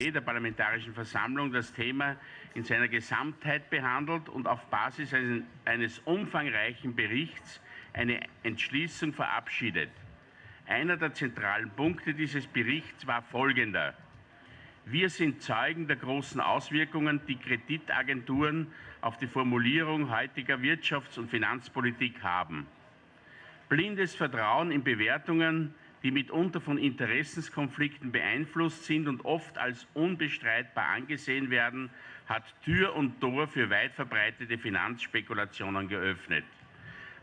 der Parlamentarischen Versammlung das Thema in seiner Gesamtheit behandelt und auf Basis eines umfangreichen Berichts eine Entschließung verabschiedet. Einer der zentralen Punkte dieses Berichts war folgender: Wir sind Zeugen der großen Auswirkungen, die Kreditagenturen auf die Formulierung heutiger Wirtschafts- und Finanzpolitik haben. Blindes Vertrauen in Bewertungen, die mitunter von Interessenskonflikten beeinflusst sind und oft als unbestreitbar angesehen werden, hat Tür und Tor für weit verbreitete Finanzspekulationen geöffnet.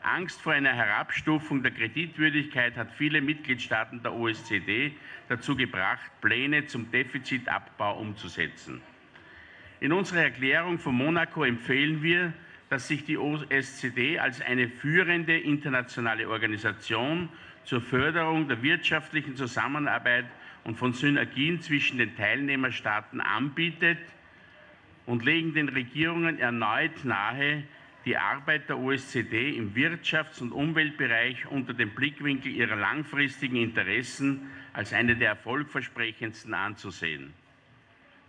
Angst vor einer Herabstufung der Kreditwürdigkeit hat viele Mitgliedstaaten der OECD dazu gebracht, Pläne zum Defizitabbau umzusetzen. In unserer Erklärung von Monaco empfehlen wir, dass sich die OECD als eine führende internationale Organisation zur Förderung der wirtschaftlichen Zusammenarbeit und von Synergien zwischen den Teilnehmerstaaten anbietet und legen den Regierungen erneut nahe, die Arbeit der OECD im Wirtschafts- und Umweltbereich unter dem Blickwinkel ihrer langfristigen Interessen als eine der erfolgversprechendsten anzusehen.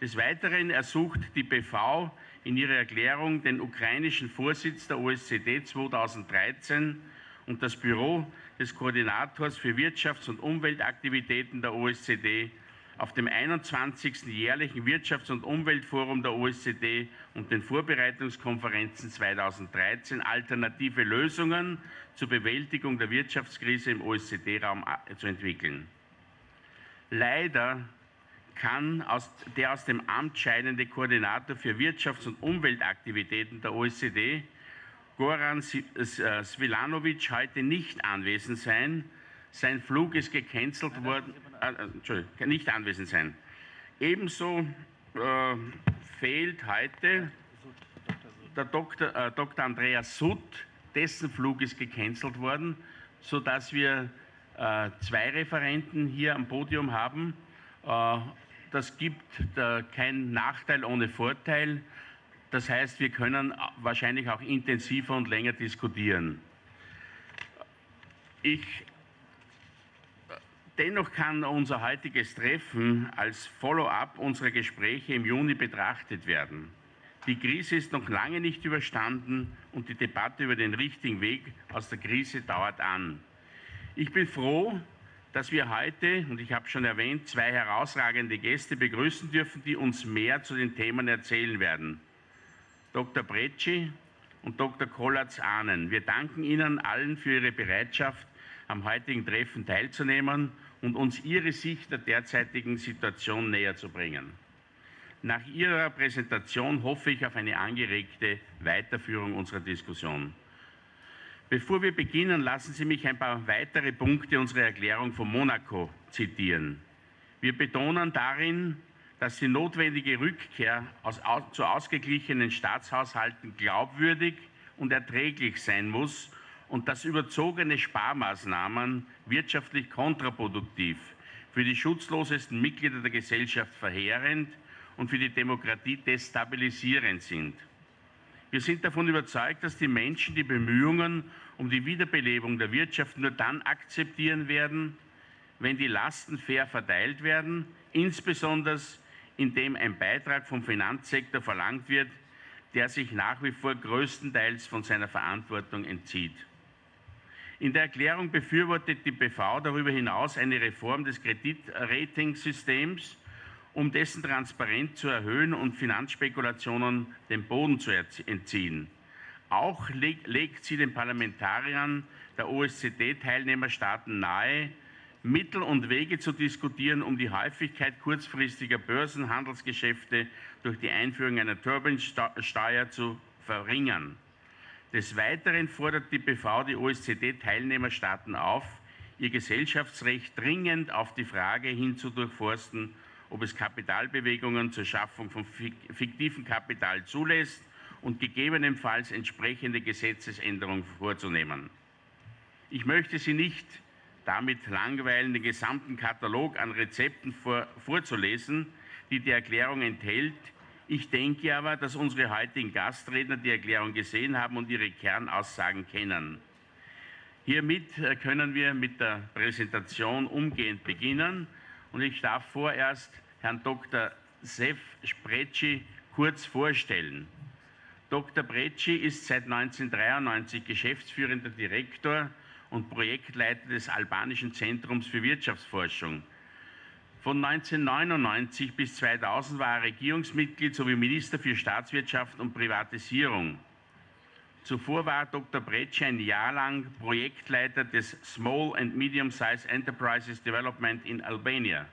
Des Weiteren ersucht die BV in ihrer Erklärung den ukrainischen Vorsitz der OECD 2013 und das Büro des Koordinators für Wirtschafts- und Umweltaktivitäten der OECD auf dem 21. jährlichen Wirtschafts- und Umweltforum der OECD und den Vorbereitungskonferenzen 2013 alternative Lösungen zur Bewältigung der Wirtschaftskrise im OECD-Raum zu entwickeln. Leider kann der aus dem Amt scheidende Koordinator für Wirtschafts- und Umweltaktivitäten der OECD, Goran Svilanovic, heute nicht anwesend sein. Sein Flug ist gecancelt worden. Nicht anwesend sein. Ebenso fehlt heute der Dr. Andreas Sutt, dessen Flug ist gecancelt worden, sodass wir zwei Referenten hier am Podium haben. Das gibt keinen Nachteil ohne Vorteil. Das heißt, wir können wahrscheinlich auch intensiver und länger diskutieren. Dennoch kann unser heutiges Treffen als Follow-up unserer Gespräche im Juni betrachtet werden. Die Krise ist noch lange nicht überstanden und die Debatte über den richtigen Weg aus der Krise dauert an. Ich bin froh, dass wir heute, und ich habe schon erwähnt, zwei herausragende Gäste begrüßen dürfen, die uns mehr zu den Themen erzählen werden. Dr. Brecci und Dr. Kollatz-Ahnen. Wir danken Ihnen allen für Ihre Bereitschaft, am heutigen Treffen teilzunehmen und uns Ihre Sicht der derzeitigen Situation näher zu bringen. Nach Ihrer Präsentation hoffe ich auf eine angeregte Weiterführung unserer Diskussion. Bevor wir beginnen, lassen Sie mich ein paar weitere Punkte unserer Erklärung von Monaco zitieren. Wir betonen darin, dass die notwendige Rückkehr zu ausgeglichenen Staatshaushalten glaubwürdig und erträglich sein muss und dass überzogene Sparmaßnahmen wirtschaftlich kontraproduktiv, für die schutzlosesten Mitglieder der Gesellschaft verheerend und für die Demokratie destabilisierend sind. Wir sind davon überzeugt, dass die Menschen die Bemühungen um die Wiederbelebung der Wirtschaft nur dann akzeptieren werden, wenn die Lasten fair verteilt werden, insbesondere indem ein Beitrag vom Finanzsektor verlangt wird, der sich nach wie vor größtenteils von seiner Verantwortung entzieht. In der Erklärung befürwortet die BV darüber hinaus eine Reform des Kreditratingsystems, um dessen Transparenz zu erhöhen und Finanzspekulationen den Boden zu entziehen. Auch legt sie den Parlamentariern der OECD-Teilnehmerstaaten nahe, Mittel und Wege zu diskutieren, um die Häufigkeit kurzfristiger Börsenhandelsgeschäfte durch die Einführung einer Tobin-Steuer zu verringern. Des Weiteren fordert die BV die OECD-Teilnehmerstaaten auf, ihr Gesellschaftsrecht dringend auf die Frage hin zu durchforsten, ob es Kapitalbewegungen zur Schaffung von fiktivem Kapital zulässt und gegebenenfalls entsprechende Gesetzesänderungen vorzunehmen. Ich möchte Sie nicht damit langweilen, den gesamten Katalog an Rezepten vorzulesen, die die Erklärung enthält. Ich denke aber, dass unsere heutigen Gastredner die Erklärung gesehen haben und ihre Kernaussagen kennen. Hiermit können wir mit der Präsentation umgehend beginnen und ich darf vorerst Herrn Dr. Sef Spretschi kurz vorstellen. Dr. Bretschi ist seit 1993 geschäftsführender Direktor und Projektleiter des Albanischen Zentrums für Wirtschaftsforschung. Von 1999 bis 2000 war er Regierungsmitglied sowie Minister für Staatswirtschaft und Privatisierung. Zuvor war Dr. Bretschi ein Jahr lang Projektleiter des Small and Medium-Sized Enterprises Development in Albania.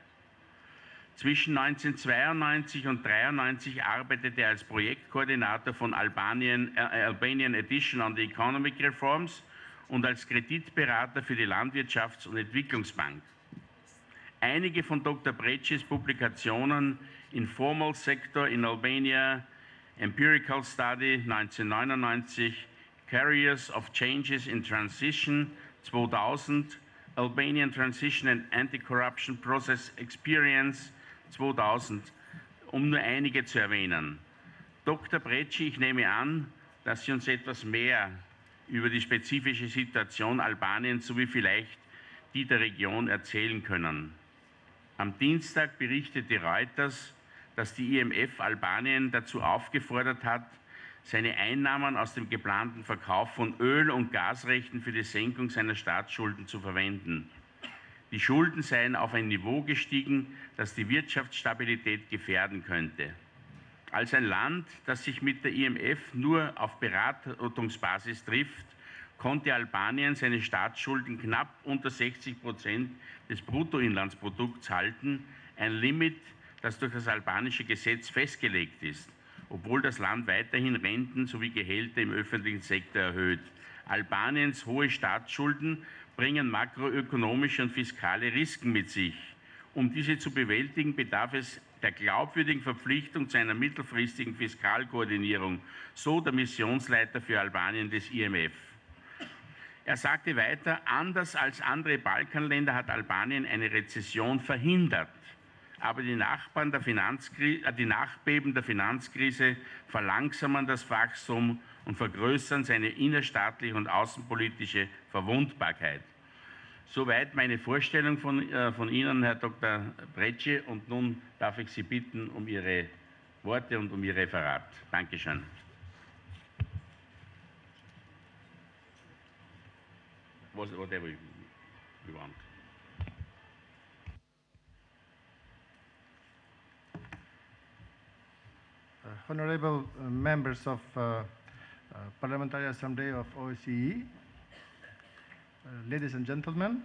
Zwischen 1992 und 1993 arbeitete er als Projektkoordinator von Albanian Edition on the Economic Reforms und als Kreditberater für die Landwirtschafts- und Entwicklungsbank. Einige von Dr. Bretschis Publikationen Informal Sector in Albania, Empirical Study 1999, Carriers of Changes in Transition 2000, Albanian Transition and Anti-Corruption Process Experience 2000, um nur einige zu erwähnen. Dr. Bretschi, ich nehme an, dass Sie uns etwas mehr über die spezifische Situation Albaniens sowie vielleicht die der Region erzählen können. Am Dienstag berichtete Reuters, dass die IMF Albanien dazu aufgefordert hat, seine Einnahmen aus dem geplanten Verkauf von Öl- und Gasrechten für die Senkung seiner Staatsschulden zu verwenden. Die Schulden seien auf ein Niveau gestiegen, das die Wirtschaftsstabilität gefährden könnte. Als ein Land, das sich mit der IMF nur auf Beratungsbasis trifft, konnte Albanien seine Staatsschulden knapp unter 60% des Bruttoinlandsprodukts halten, ein Limit, das durch das albanische Gesetz festgelegt ist, obwohl das Land weiterhin Renten sowie Gehälter im öffentlichen Sektor erhöht. Albaniens hohe Staatsschulden bringen makroökonomische und fiskale Risiken mit sich. Um diese zu bewältigen, bedarf es der glaubwürdigen Verpflichtung zu einer mittelfristigen Fiskalkoordinierung, so der Missionsleiter für Albanien des IMF. Er sagte weiter, anders als andere Balkanländer hat Albanien eine Rezession verhindert. Aber die Nachbeben der Finanzkrise verlangsamen das Wachstum und vergrößern seine innerstaatliche und außenpolitische Verwundbarkeit. Soweit meine Vorstellung von Ihnen, Herr Dr. Bretschi. Und nun darf ich Sie bitten um Ihre Worte und um Ihr Referat. Dankeschön. Whatever you want. Honorable members of Parliamentary Assembly of OSCE, ladies and gentlemen,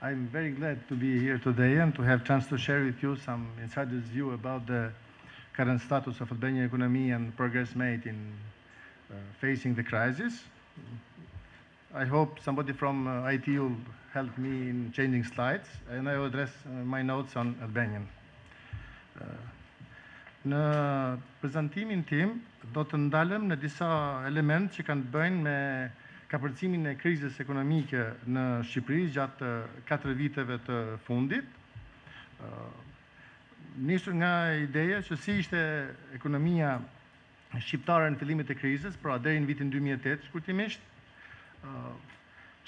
I'm very glad to be here today and to have a chance to share with you some insider's view about the current status of Albanian economy and progress made in facing the crisis. I hope somebody from IT will help me in changing slides, and I will address my notes on Albanian. Në prezantimin tim do të ndalem në disa elementë që kanë të bëjnë me kapërcimin e krizës ekonomike në Shqipëri gjatë 4 viteve të fundit. Nisur nga ideja që si ishte ekonomia shqiptare në fillimet e krizës, pra deri në vitin 2008 shkurtimisht,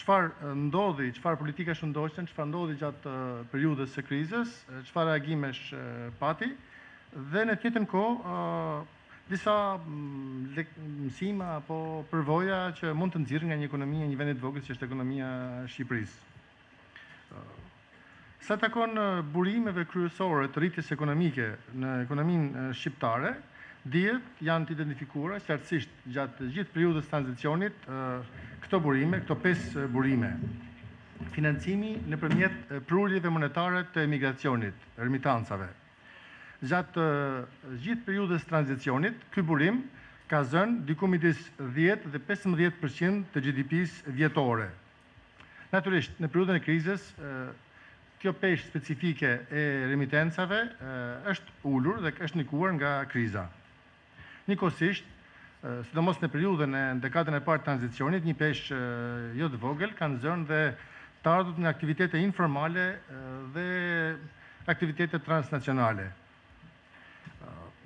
çfarë ndodhi, çfarë politikash u ndoqën, çfarë ndodhi gjatë periudhës së krizës, çfarë reagimesh pati. Dhe në tjetër kohë disa mësima apo përvoja që mund të nxirren nga një ekonomi e një vendi të vogël që është ekonomia e Shqipërisë. Sa takon burimeve kryesore të rritjes ekonomike në ekonominë shqiptare, dihet janë të identifikuara qartësisht gjatë gjithë periudhës tranzicionit këto burime, këto 5 burime. Financimi nëpërmjet prurjeve monetare të emigracionit, remitancave. Gjatë gjithë periudhës tranzicionit, ky burim ka zënë diku midis 10 dhe 15% të GDP-së vjetore. Natyrisht, në periudhën e krizës, kjo peshë specifike e remitencave është ulur dhe është ndikuar nga kriza. Njëkohësisht, sidomos në periudhën e dekadën e parë të tranzicionit, një peshë jo të vogël kanë zënë dhe të ardhur nga aktivitete informale dhe aktivitete transnacionale.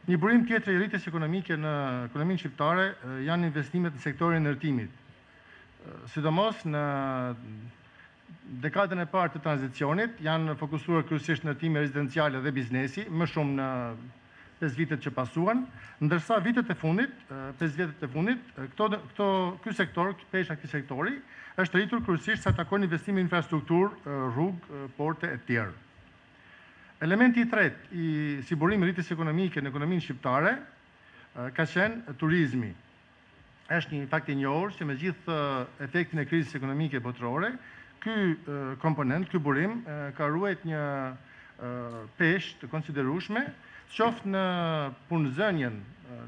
Një burim tjetër i rritjes ekonomike në ekonominë shqiptare janë investimet në sektorin e ndërtimit, sidomos në dekadën e parë të tranzicionit janë fokusuar kryesisht në ndërtime rezidenciale dhe biznesi, më shumë në 5 vitet që pasuan, ndërsa vitet e fundit, 5 vjetet e fundit, ky sektor, pesha këtij sektori, është rritur kryesisht sa takon investime në infrastrukturë, rrugë, porte e tjerë. Elementi i tretë i sigurimit rritjes ekonomike në ekonominë shqiptare ka qenë turizmi. Është një fakt i njohur që me gjithë efektin e krizës ekonomike botërore, ky komponent, ky burim ka ruajt një peshë të konsiderueshme, qoftë në punëzënien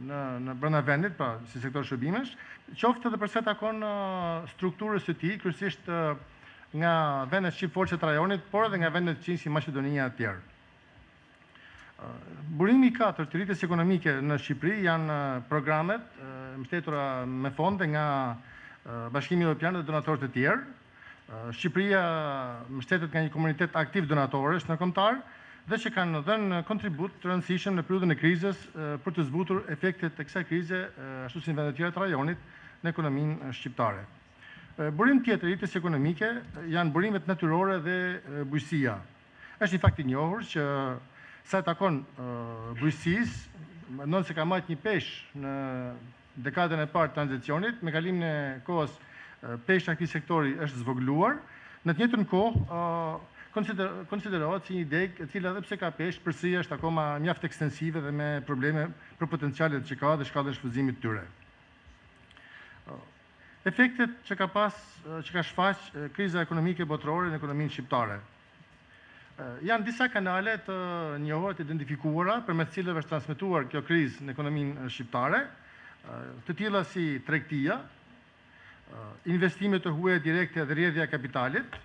në brenda vendit, pra si sektor shërbimesh, qoftë edhe përsa takon strukturës së tij, kryesisht nga vendet shqiptare të rajonit, por edhe nga vendet që si Maqedonia e tjerë. Burimi i katërt të rritjes ekonomike në Shqipëri janë programet mbështetura me fonde nga Bashkimi Evropian dhe donatorë të tjerë. Shqipëria mbështetet nga një komunitet aktiv donatorësh në kombëtar dhe që kanë dhënë kontribut të rëndësishëm në periudhën e krizës për të zbutur efektet e kësaj krize, ashtu si në vendet tjera të rajonit, në ekonominë shqiptare. Burim tjetër i rritjes ekonomike janë burimet natyrore dhe bujqësia. Është një fakt i njohur që sa takon bujqësisë, mendon se ka marrë një peshë në dekadën e parë të tranzicionit, me kalimin e kohës pesha e këtij sektori është zvogëluar. Në të njëjtën kohë konsiderohet si një degë e cila edhe pse ka peshë, përsëri është akoma mjaft ekstensive dhe me probleme për potencialet që ka dhe shkallën e shfrytëzimit të tyre. Efektet që ka shfaq kriza ekonomike botërore në ekonominë shqiptare. Janë disa kanale të njohura të identifikuara përmes cilëve është transmetuar kjo krizë në ekonominë shqiptare, të tilla si tregtia, investimet të huaja direkte dhe rrjedhja e kapitalit.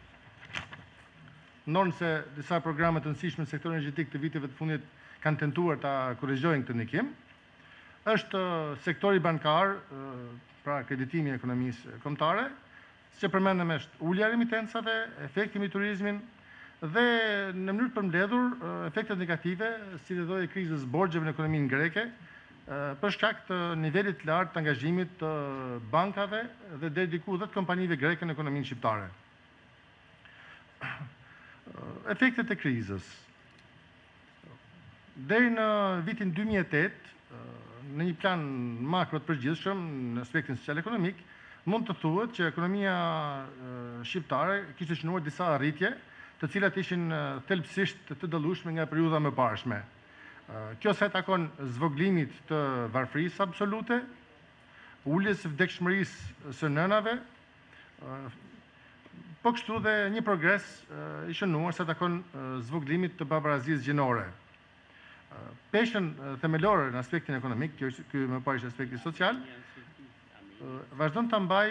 Ndonë se disa programe të rëndësishme në sektorin energjetik të viteve të fundit kanë tentuar ta korrigjojnë këtë ndikim. Është sektori bankar, pra kreditimi i ekonomisë kombëtare, që përmendëm është ulja e remitencave, efekti mbi turizmin dhe në mënyrë të përmbledhur efektet negative si lloji i krizës borxheve në ekonominë greke, për shkak të nivelit të lartë të angazhimit të bankave dhe deri diku edhe të kompanive greke në ekonominë shqiptare. Efektet e krizës. Deri në vitin 2008, në një plan makro të përgjithshëm në aspektin social-ekonomik, mund të thuhet që ekonomia shqiptare kishte shënuar disa arritje, të cilat ishin thelbësisht të dallueshme nga periudha më parshme. Kjo sa takon zvoglimit të varfërisë absolute, uljes së vdekshmërisë së nënave, po kështu dhe një progres i shënuar sa takon zvoglimit të babarazisë gjinore. Peshën themelore në aspektin ekonomik, ky më parë është aspekti social, vazhdon të mbaj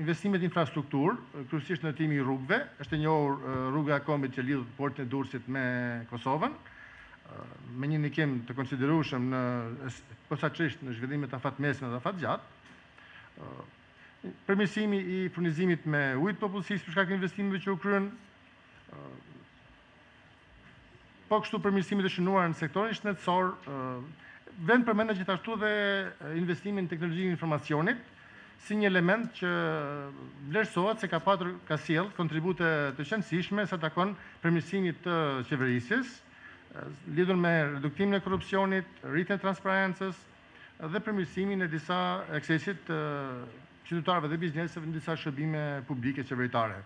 investimet në infrastrukturë, kryesisht në ndërtimin e rrugëve, është e njohur rruga e Kombit që lidh portin e Durrësit me Kosovën, me një ndikim të konsiderueshëm në posaçërisht në zhvillimet afatmesme dhe afatgjatë. Përmirësimi i furnizimit me ujë të popullsisë për shkak të investimeve që u kryen, po kështu përmirësimit e shënuar në sektorin shëndetësor. Vend përmendet gjithashtu dhe investimin në teknologjinë e informacionit si një element që vlerësohet se ka sjellë kontribute të shëndësishme sa takon përmirësimit të qeverisjes, lidhur me reduktimin e korrupsionit, rritjen e transparencës dhe përmirësimin e disa aksesit të qytetarëve dhe bizneseve në disa shërbime publike qeveritare.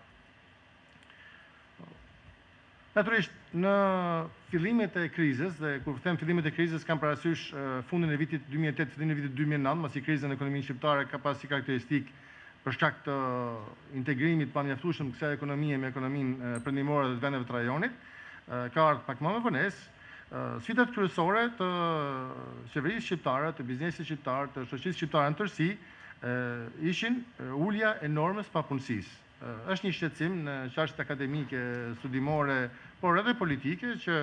Natyrisht, në fillimet e krizës, dhe kur them fillimet e krizës, kam parasysh fundin e vitit 2008, fillimin e vitit 2009, masi kriza në ekonominë shqiptare ka pas si karakteristikë për shkak të integrimit pamjaftueshëm kësaj ekonomie me ekonominë perëndimore të vendeve të rajonit, ka ardhur pak më vonesë. Sfidat kryesore të qeverisë shqiptare, të biznesit shqiptar, të shoqërisë shqiptare në tërësi, ishin ulja e normës papunësisë. Është një shqetësim në çështjet akademike, studimore, por edhe politike, që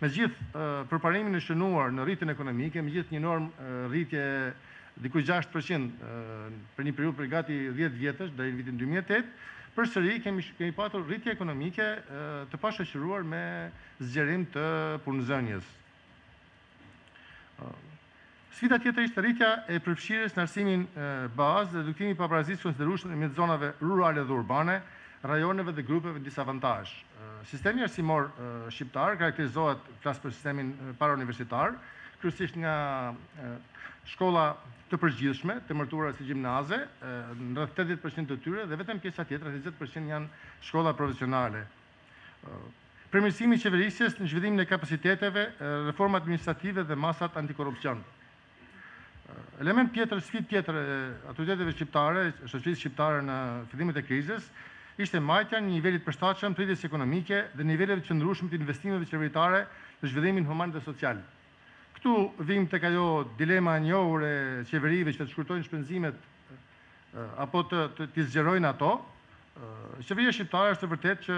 me gjithë përparimin e shënuar në rritjen ekonomike, me gjithë një normë rritje diku 6% për një periudhë për gati 10 vjetësh deri në vitin 2008, përsëri kemi patur rritje ekonomike të pashoqëruar me zgjerim të punëzënies. Sfida tjetër ishte rritja e përfshirjes në arsimin bazë dhe reduktimi i pabarazisë konsiderueshëm në zonave rurale dhe urbane, rajoneve dhe grupeve disavantazh. Sistemi arsimor shqiptar karakterizohet, flas për sistemin parauniversitar, kryesisht nga shkolla të përgjithshme, të mërtura si gjimnaze, në rreth 80% të tyre, dhe vetëm pjesa tjetër, 20% janë shkolla profesionale. Përmirësimi i qeverisjes në zhvillimin e kapaciteteve, reforma administrative dhe masat antikorrupsion. Element tjetër, sfidë tjetër e autoriteteve shqiptare, shoqërisë shqiptare në fillimet e krizës, ishte mbajtja një nivelit përshtatshëm të rritjes ekonomike dhe niveleve të qëndrueshme të investimeve qeveritare në zhvillimin human dhe social. Këtu vim tek ajo dilema e njohur e qeverive që të shkurtojnë shpenzimet apo të zgjerojnë ato. Qeveria shqiptare është e vërtetë që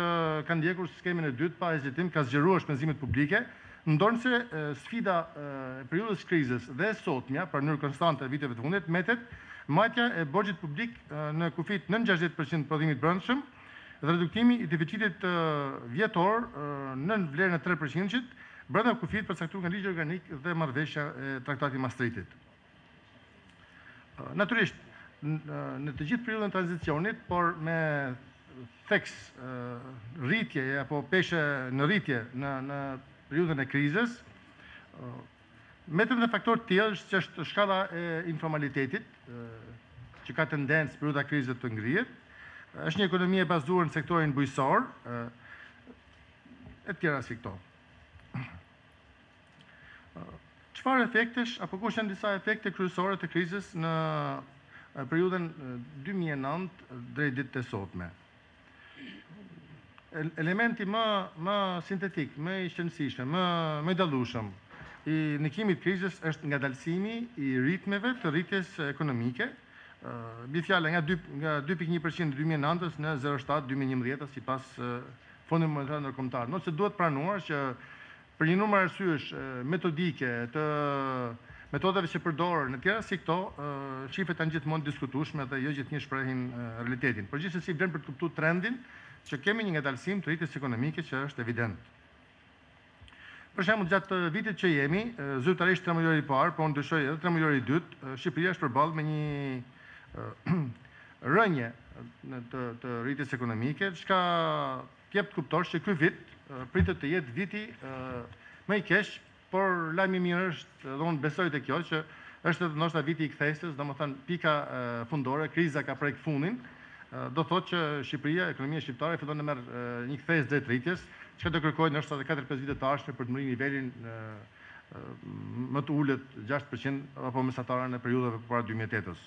ka ndjekur skemin e dytë pa hezitim, ka zgjeruar shpenzimet publike, ndonse sfida e periudhës krizës dhe sotmja, pra në mënyrë konstante e viteve të fundit, metet mbajtja e borxhit publik në kufit nën 60% të prodhimit brendshëm dhe reduktimi i deficitit vjetor nën vlerën e 3%-shit brenda kufit përcaktuar nga ligji organik dhe marrëveshja e Traktatit Maastrichtit. Natyrisht, në të gjithë periudhën e tranzicionit, por me theks rritje apo peshe në rritje në periudhën e krizës, metet në faktor të tjerë që është shkalla e informalitetit, që ka tendencë periudha e krizës të ngrihet, është një ekonomi e bazuar në sektorin bujqësor, e tjera si këto. Çfarë efektesh apo kush janë disa efekte kryesore të krizës në periudhën 2009 drejt ditës së sotme? Elementi më sintetik, më i shëndësishëm, më i dallueshëm i ndikimit të krizës është ngadalësimi i ritmeve të rritjes ekonomike, mbi fjalë nga 2.1% në 2009 në 0.7 2011 sipas Fondit Monetar Ndërkombëtar. Nëse duhet pranuar që për një numër arsyesh metodike të metodave që përdoren në tjera si këto, shifrat janë gjithmonë diskutueshme dhe jo gjithnjë shprehin realitetin. Por gjithsesi vlen për të kuptuar trendin që kemi një ngadalësim të rritjes ekonomike që është evident. Për shembull, gjatë vitit që jemi, zyrtarisht 3 muajor i parë, po ndryshoi edhe 3 muajor i dytë, Shqipëria është përballë me një rënje të rritjes ekonomike, çka jep të kuptosh që ky vit pritet të jetë viti më i keq, por lajmi i mirë është, dhe unë besoj te kjo, që është ndoshta viti i kthesës, domethënë pika fundore, kriza ka prek fundin, do thotë që Shqipëria, ekonomia shqiptare fillon të merr një kthesë drejt rritjes, çka do kërkojë ndoshta edhe 4-5 vite të ardhshme për të mërë nivelin më të ulët 6% apo mesatare në periudhave përpara 2008-s.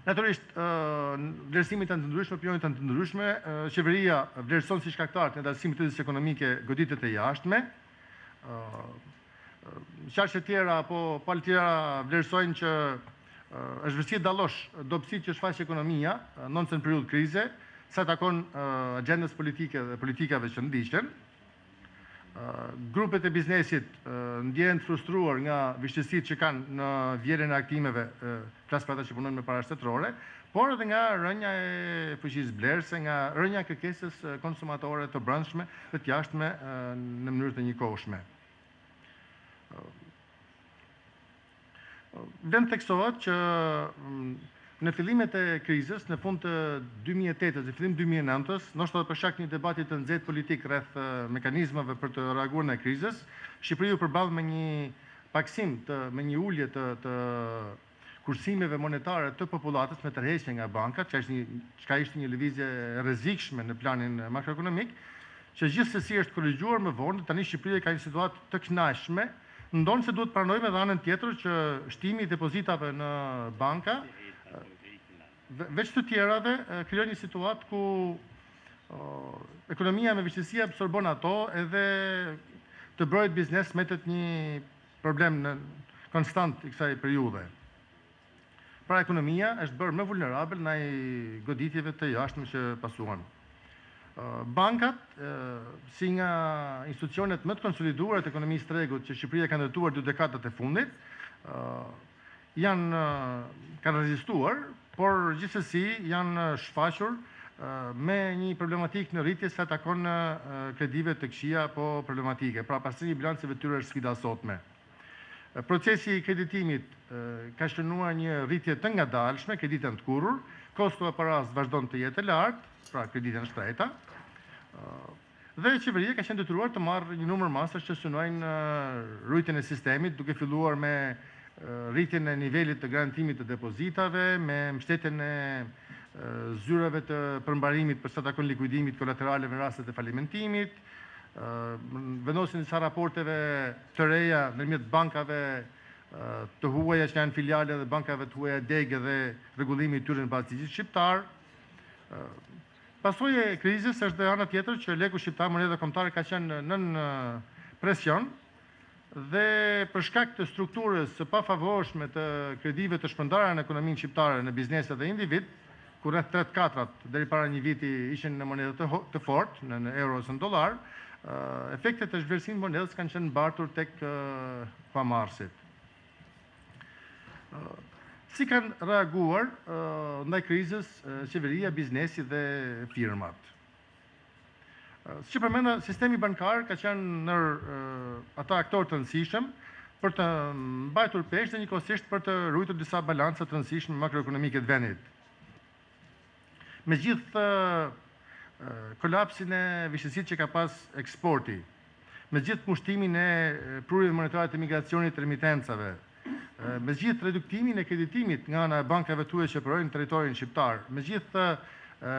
Natyrisht, vlerësimit të ndryshme, opinionet të ndryshme, qeveria vlerëson si shkaktar të ndalësimit të rritjes ekonomike goditet e jashtme. Qarqe tjera apo palë tjera vlerësojnë që është vështirë dallosh dobësitë që shfaq ekonomia nëse në periudhë krize, sa takon agjendës politike dhe politikave që ndiqen. Grupet e biznesit ndjehen të frustruar nga vështirësitë që kanë në vlerën e aktiveve, flas për ata që punojnë me para shtetërore, por edhe nga rënja e fuqisë blerëse, nga rënja e kërkesës konsumatore të brendshme dhe të jashtme në mënyrë të njëkohshme. Vlen theksohet që në fillimet e krizës, në fund të 2008-s dhe fillim 2009-s, ndoshta për shkak të një debati të nxehtë politik rreth mekanizmave për të reaguar në krizës, Shqipëria u përball me një paksim me një ulje të kursimeve monetare të popullatës me tërheqje nga bankat, çka ishte një lëvizje e rrezikshme në planin makroekonomik, që gjithsesi është korrigjuar më vonë, tani Shqipëria ka një situatë të kënaqshme, ndonë se duhet pranojmë edhe anën tjetër që shtimi i depozitave në banka veç të tjerave krijon një situatë ku ekonomia me vështirësi absorbon ato edhe të bëhet biznes metet një problem konstant i kësaj periudhe. Pra ekonomia është bërë më vulnerabel ndaj goditjeve të jashtme që pasuan. Bankat, si nga institucionet më të konsoliduara të ekonomisë tregut që Shqipëria ka ndërtuar 2 dekadat e fundit, kanë rezistuar, por gjithsesi janë shfaqur me një problematik në rritje sa takon kredive të këqija apo problematike. Pra pastërimi i bilanceve tyre është sfida sotme. Procesi i kreditimit ka shënuar një rritje të ngadalshme, kreditën të kurrur, kosto e paras vazhdon të jetë lartë, pra kreditën shtrejta, dhe qeveria ka qenë detyruar të marrë një numër masash që synojnë rritjen e sistemit, duke filluar me rritjen e nivelit të garantimit të depozitave, me mbështetjen e zyrave të përmbarimit për sa takon likuidimit kolateraleve në rastet e falimentimit, vendosin disa raporteve të reja ndërmjet bankave të huaja që janë filiale dhe bankave të huaja degë dhe rregullimi i tyre në bazë ligjit shqiptar. Pasojë e krizës është dhe ana tjetër që leku shqiptar, moneda kombëtare, ka qenë nën presion dhe për shkak të strukturës së pafavorshme të kredive të shpërndarura në ekonominë shqiptare, në bizneset dhe individ, ku rreth 3/4 deri para një viti ishin në monedë të fortë, në euro ose në dollar, efektet e zhvlerësimit të monedës kanë qenë mbartur tek pamarrësit. Si kanë reaguar ndaj krizës qeveria, biznesi dhe firmat? Si që përmenda, sistemi bankar ka qenë ndër ata aktorë të rëndësishëm për të mbajtur peshë dhe njëkohësisht për të ruajtur disa balanca të rëndësishme makroekonomike të vendit. Me gjithë kolapsin e vështirësitë që ka pas eksporti, me gjithë pushtimin e prurjeve monetare të migracionit të remitencave, me gjithë reduktimin e kreditimit nga ana e bankave tuaja që operojnë në territorin shqiptar, me gjithë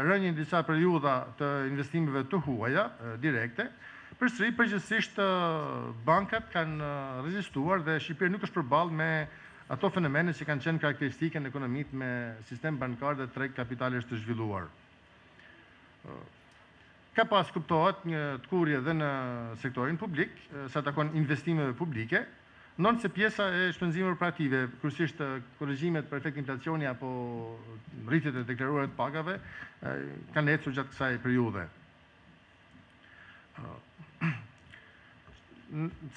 rënien disa periudha të investimeve të huaja direkte, përsëri përgjithsisht bankat kanë rezistuar dhe Shqipëria nuk është përballë me ato fenomene që kanë qenë karakteristike në ekonomitë me sistem bankar dhe treg kapitalesh të zhvilluar. Ka pas, kuptohet, një tkurrje dhe në sektorin publik, sa takon investimeve publike, nëse pjesa e shpenzimeve operative, kryesisht korrigjimet për efekt inflacioni apo rritjet e deklaruara të pagave, kanë ecur gjatë kësaj periudhe.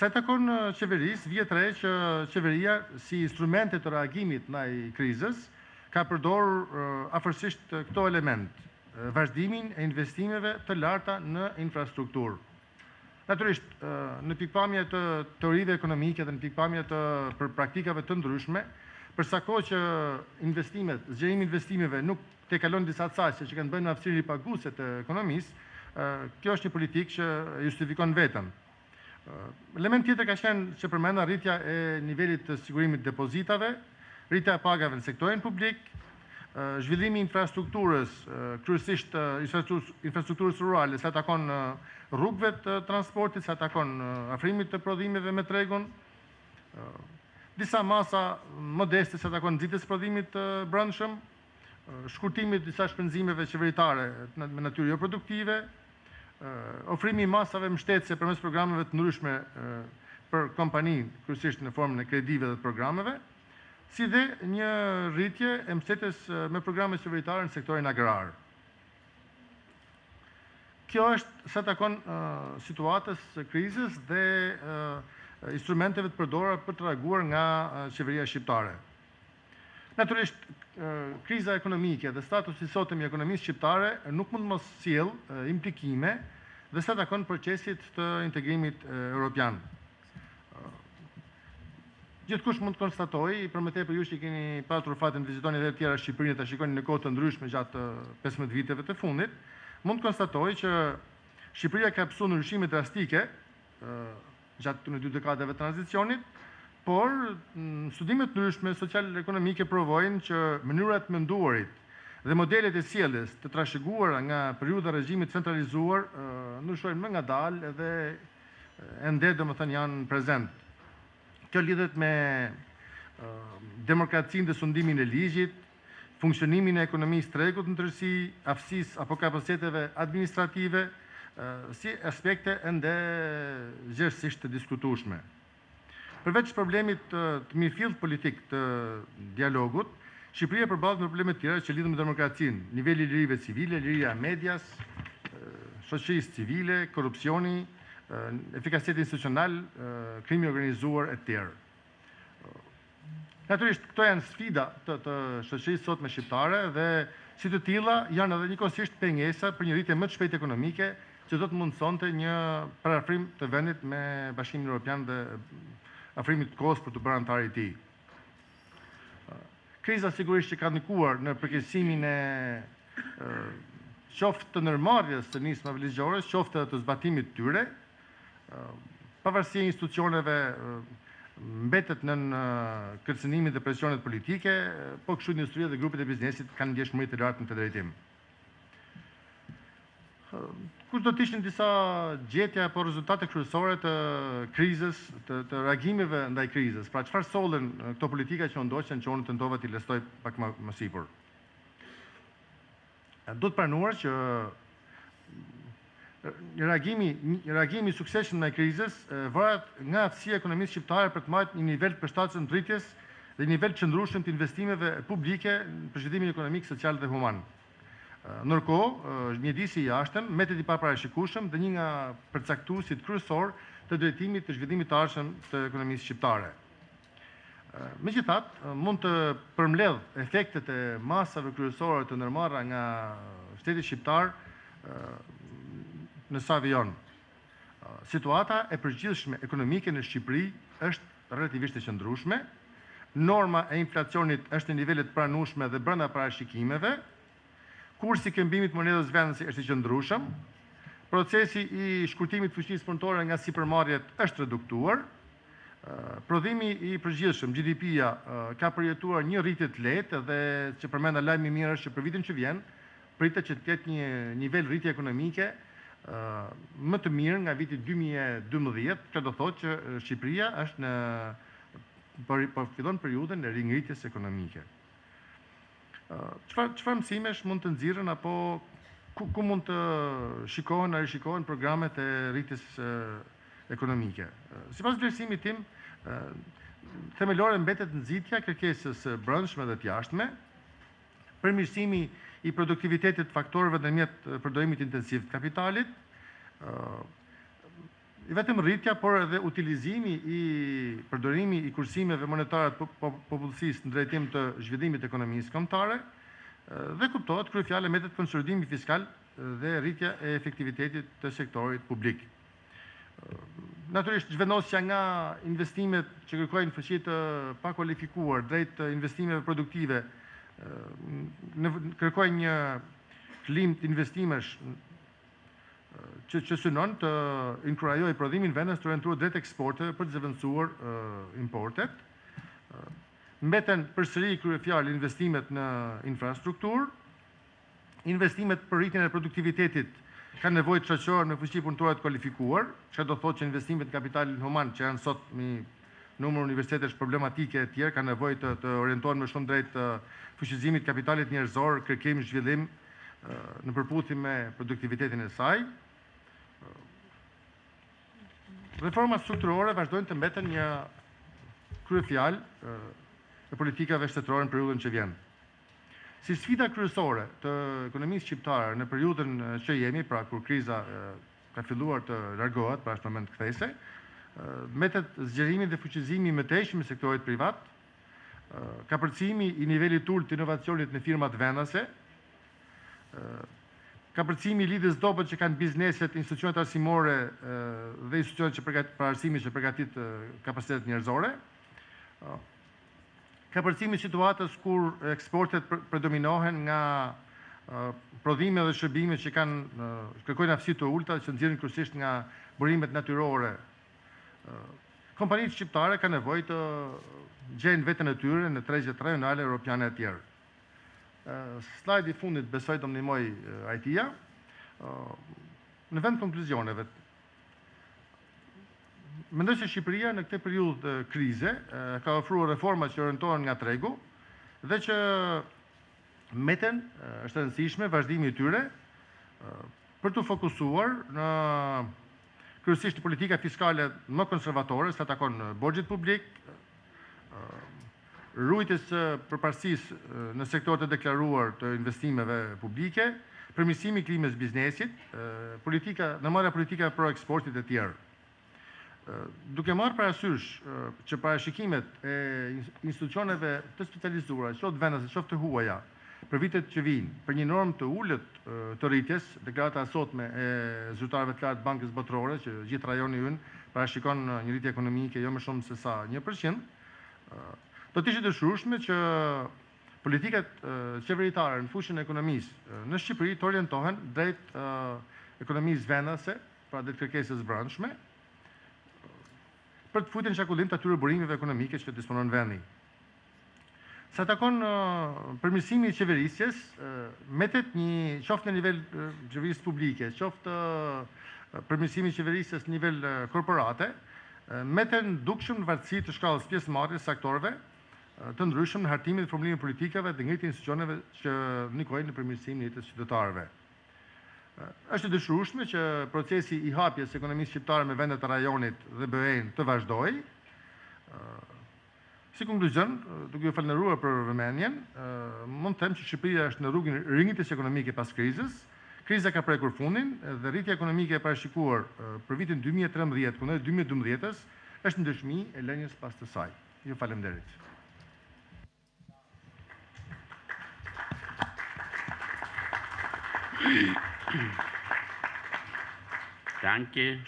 Sa takon qeverisë, vjet re që qeveria si instrumente të reagimit ndaj krizës ka përdorur afërsisht këto element: vazhdimin e investimeve të larta në infrastrukturë. Natyrisht, në pikpamje të teorive ekonomike dhe në pikpamje të praktikave të ndryshme, përsa kohë që investimet, zgjerimi investimeve nuk te kalon disa caqe që kanë bënë në aftësinë ripaguese të ekonomisë, kjo është një politikë që justifikon vetëm. Element tjetër ka qenë që përmenda rritja e nivelit të sigurimit të depozitave, rritja e pagave në sektorin publik, zhvillimi i infrastrukturës, kryesisht infrastrukturës rurale, sa takon rrugëve të transportit, sa takon afrimit të prodhimeve me tregun, disa masa modeste sa takon nxitjes prodhimit të brendshëm, shkurtimit disa shpenzimeve qeveritare me natyrë jo produktive, ofrimi i masave mbështetëse përmes programeve të ndryshme për kompaninë, kryesisht në formën e kredive dhe të programeve, si dhe një rritje e mbështetjes me programe qeveritare në sektorin agrar. Kjo është sa takon situatës së krizës dhe instrumenteve të përdorura për të reaguar nga qeveria shqiptare. Natyrisht, kriza ekonomike dhe statusi sotëm i ekonomisë shqiptare nuk mund mos sjellë implikime dhe sa takon procesit të integrimit europian. Gjithkush mund të konstatojë, përmetej për ju që keni pasur fatin të vizitoni edhe të tjera Shqipërinë, ta shikoni në kohë të ndryshme gjatë 15 viteve të fundit, mund të konstatojë që Shqipëria ka pasur ndryshime drastike gjatë këtyre 2 dekadave të tranzicionit, por studimet të ndryshme social-ekonomike provojnë që mënyrat menduarit dhe modelet e sjelljes të trashëguara nga periudha e regjimit centralizuar ndryshojnë më ngadalë edhe ende domethënë janë prezent. Kjo lidhet me demokracinë dhe sundimin e ligjit, funksionimin e ekonomisë tregut në tërësi, aftësisë apo kapaciteteve administrative, si aspekte ende gjerësisht të diskutueshme. Përveç problemit të mirëfillt politik të dialogut, Shqipëria përballet me probleme të tjera që lidhen me demokracinë, niveli i lirive civile, liria e medias, shoqërisë civile, korrupsioni, efikasiteti institucional, krimi organizuar e tjerë. Natyrisht, këto janë sfida të shoqërisë sot me shqiptare dhe si të tilla janë edhe njëkohësisht pengesa për një rritje më të shpejtë ekonomike që do të mundsonte një parafrim të vendit me Bashkimin Evropian dhe afrimit të kohës për të bërë antar i tij. Kriza sigurisht që ka ndikuar në përkeqësimin e qoftë të ndërmarrjes së nismave ligjore, qoftë të zbatimit të tyre, pavarësia e institucioneve mbetet në kërcënimin dhe presionet politike, po kështu industria dhe grupet e biznesit kanë ndjeshmëri të lartë në këtë drejtim. Kush do të ishin disa gjetja apo rezultate kryesore të krizës, të reagimeve ndaj krizës? Pra çfarë sollen këto politika që ndoqën që unë tentova t'i listoj pak më sipër? Do të pranuar që reagimi i suksesshëm ndaj krizës varet nga aftësia e ekonomisë shqiptare për të marrë një nivel të përshtatshëm të rritjes dhe një nivel të qëndrueshëm të investimeve publike në përshëndimin ekonomik, social dhe human. Ndërkohë, mjedisi i jashtëm, mbetet i paparashikueshëm dhe një nga përcaktuesit kryesor të drejtimit të zhvillimit të ardhshëm të ekonomisë shqiptare. Megjithatë, mund të përmbledh efektet e masave kryesore të ndërmarra nga shteti shqiptar në sa vijon. Situata e përgjithshme ekonomike në Shqipëri është relativisht e qëndrueshme. Norma e inflacionit është në nivele të pranueshme dhe brenda parashikimeve. Kursi i këmbimit monedhës vendase është i qëndrueshëm. Procesi i shkurtimit të fuqisë punëtore nga sipërmarrjet është reduktuar. Prodhimi i përgjithshëm, GDP-ja, ka përjetuar një rritje të lehtë dhe që përmenda lajmi i mirë është që për vitin që vjen pritet që të ketë një nivel rritje ekonomike më të mirë nga viti 2012, që do thotë që Shqipëria është po fillon periudhën e ringritjes ekonomike. Çfarë mësimesh mund të nxirren apo ku mund të rishikohen programet e rritjes ekonomike? Sipas vlerësimit tim, themelore mbetet nxitja e kërkesës brendshme dhe të jashtme, përmirësimi i produktivitetit të faktorëve ndërmjet përdorimit intensiv të kapitalit, vetëm rritja, por edhe utilizimi i përdorimi i kursimeve monetare të popullsisë në drejtim të zhvillimit të ekonomisë kombëtare dhe kuptohet kryefjala mbetet konsolidimi fiskal dhe rritja e efektivitetit të sektorit publik. Natyrisht zhvendosja nga investimet që kërkojnë fuqi të pakualifikuar drejt investimeve produktive kërkojnë një klim të investimesh që synon të inkurajojë prodhimin vendas të orientuar drejt eksporteve për të zëvendësuar importet. Mbeten përsëri kryefjalë investimet në infrastrukturë, investimet për rritjen e produktivitetit kanë nevojë të shoqërohen me fuqi punëtore të kualifikuar, që do thotë që investimet në kapitalin human që janë sot me numër universitetesh problematike të tjerë kanë nevojë të orientohen më shumë drejt fuqizimit të kapitalit njerëzor, kërkim zhvillim në përputhje me produktivitetin e saj. Reformat strukturore vazhdojnë të mbeten një kryefjalë e politikave shtetërore në periudhën që vjen. Si sfida kryesore të ekonomisë shqiptare në periudhën që jemi, pra kur kriza ka filluar të largohet, pra është moment kthese, mbetet zgjerimi dhe fuqizimi i mëtejshëm i sektorit privat, kapërcimi i nivelit të ulët të inovacionit në firmat vendase, kapërcimi i lidhjes dobët që kanë bizneset, institucionet arsimore dhe institucionet për arsimin që përgatit kapacitetet njerëzore, kapërcimi i situatës kur eksportet predominohen nga prodhime dhe shërbime që kërkojnë aftësi të ulta që nxjerrin kryesisht nga burimet natyrore. Kompanitë shqiptare kanë nevojë të gjejnë veten e tyre në tregjet rajonale europiane e tjerë. Slajdi i fundit besoj të më ndihmoj IT-ja. Në vend konkluzioneve, mendoj se Shqipëria në këtë periudhë krize ka ofruar reforma që orientohen nga tregu dhe që mbeten është e rëndësishme vazhdimi i tyre për të fokusuar në kryesisht politika fiskale më konservatore, sa takon borxhit publik, rrujtjes së përparësisë në sektorët e deklaruar të investimeve publike, përmirësimi i klimës biznesit, ndërmarrja politika pro eksportit e tjerë. Duke marrë parasysh që parashikimet e institucioneve të specializuara, qoftë vendase, qoftë të huaja, për vitet që vijnë, për një normë të ulët të rritjes, deklarata e sotme e zyrtarëve të lartë Bankës Botërore, që gjithë rajoni ynë parashikon një rritje ekonomike jo më shumë se sa 1%, do të ishte dëshirueshme që politikat qeveritare në fushën e ekonomisë në Shqipëri të orientohen drejt ekonomisë vendase, pra drejt kërkesës brendshme, për të futur në çarkullim të atyre burimeve ekonomike që disponon vendi. Sa takon përmirësimi i qeverisjes, metet një qoftë në nivel qeverisë publike, qoftë përmirësimi i qeverisjes në nivel korporate, meten dukshëm në varësi të shkallës pjesëmarrjes së aktorëve të ndryshëm në hartimin dhe formulimin e politikave dhe ngritjen e institucioneve që ndikojnë në përmirësimin e jetës së qytetarëve. Është e dëshirueshme që procesi i hapjes së ekonomisë shqiptare me vendet e rajonit dhe BE-n të vazhdojë. Si konkluzion, duke ju falënderuar për vëmendjen, mund të them që Shqipëria është në rrugën e rinjitjes ekonomike pas krizës. Kriza ka prekur fundin dhe rritja ekonomike e parashikuar për vitin 2013 kundër 2012-s është një dëshmi e lënies pas të saj. Ju faleminderit. Danke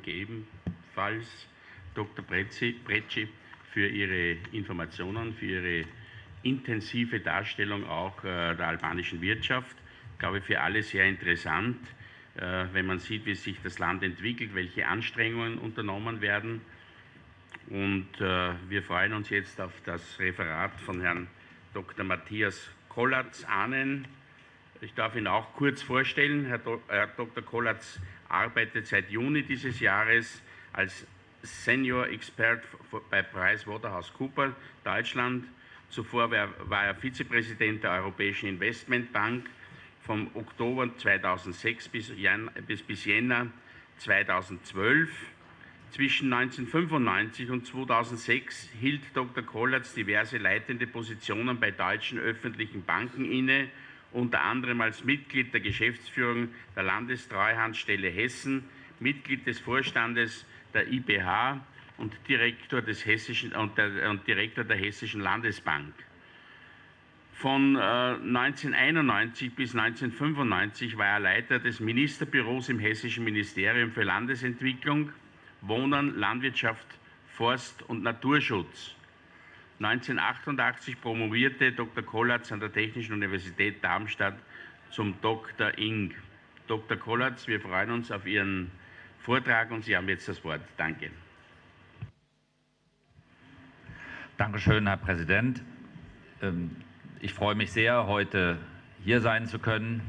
ebenfalls, Dr. Brecci, für Ihre Informationen, für Ihre intensive Darstellung auch der albanischen Wirtschaft. Ich glaube, für alle sehr interessant, wenn man sieht, wie sich das Land entwickelt, welche Anstrengungen unternommen werden. Und wir freuen uns jetzt auf das Referat von Herrn Dr. Matthias Kollatz-Ahnen. Ich darf ihn auch kurz vorstellen. Herr Dr. Kollatz arbeitet seit Juni dieses Jahres als Senior Expert bei PricewaterhouseCoopers Deutschland. Zuvor war er Vizepräsident der Europäischen Investmentbank vom Oktober 2006 bis Jänner 2012. Zwischen 1995 und 2006 hielt Dr. Kollatz diverse leitende Positionen bei deutschen öffentlichen Banken inne, unter anderem als Mitglied der Geschäftsführung der Landestreuhandstelle Hessen, Mitglied des Vorstandes der IBH und Direktor der Hessischen Landesbank. Von 1991 bis 1995 war er Leiter des Ministerbüros im Hessischen Ministerium für Landesentwicklung, Wohnen, Landwirtschaft, Forst und Naturschutz. 1988 promovierte Dr. Kollatz an der Technischen Universität Darmstadt zum Dr. Ing. Dr. Kollatz, wir freuen uns auf Ihren Vortrag und Sie haben jetzt das Wort. Danke. Dankeschön, Herr Präsident. Ich freue mich sehr, heute hier sein zu können.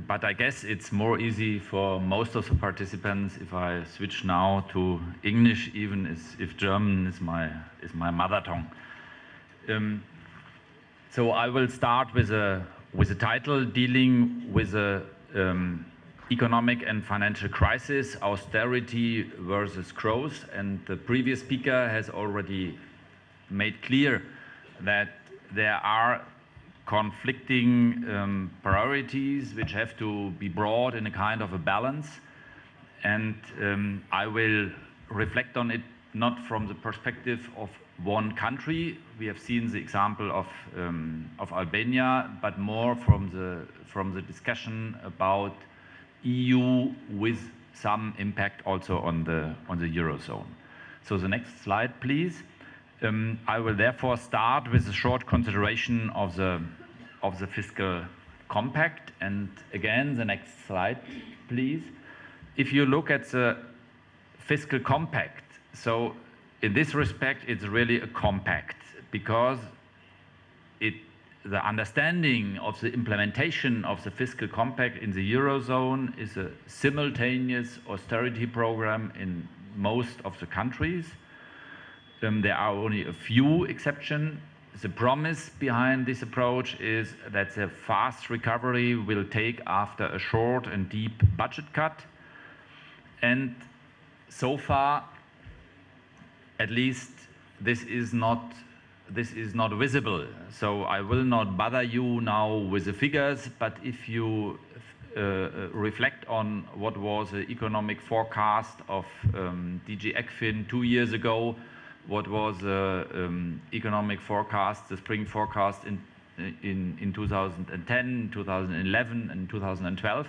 But I guess it's more easy for most of the participants if I switch now to English, even if German is my mother tongue. So I will start with a title dealing with the economic and financial crisis, austerity versus growth, and the previous speaker has already made clear that there are conflicting priorities which have to be brought in a kind of a balance, and I will reflect on it not from the perspective of one country. We have seen the example of Albania, but more from the discussion about EU with some impact also on the Eurozone. So the next slide, please. I will therefore start with a short consideration of the fiscal compact, and again the next slide, please. If you look at the fiscal compact, so in this respect it's really a compact because the understanding of the implementation of the fiscal compact in the Eurozone is a simultaneous austerity program in most of the countries. There are only a few exceptions. The promise behind this approach is that the fast recovery will take after a short and deep budget cut. And so far, at least, this is not visible. So I will not bother you now with the figures, but if you reflect on what was the economic forecast of DG ECFIN 2 years ago, what was the economic forecast, the spring forecast in 2010, 2011, and 2012.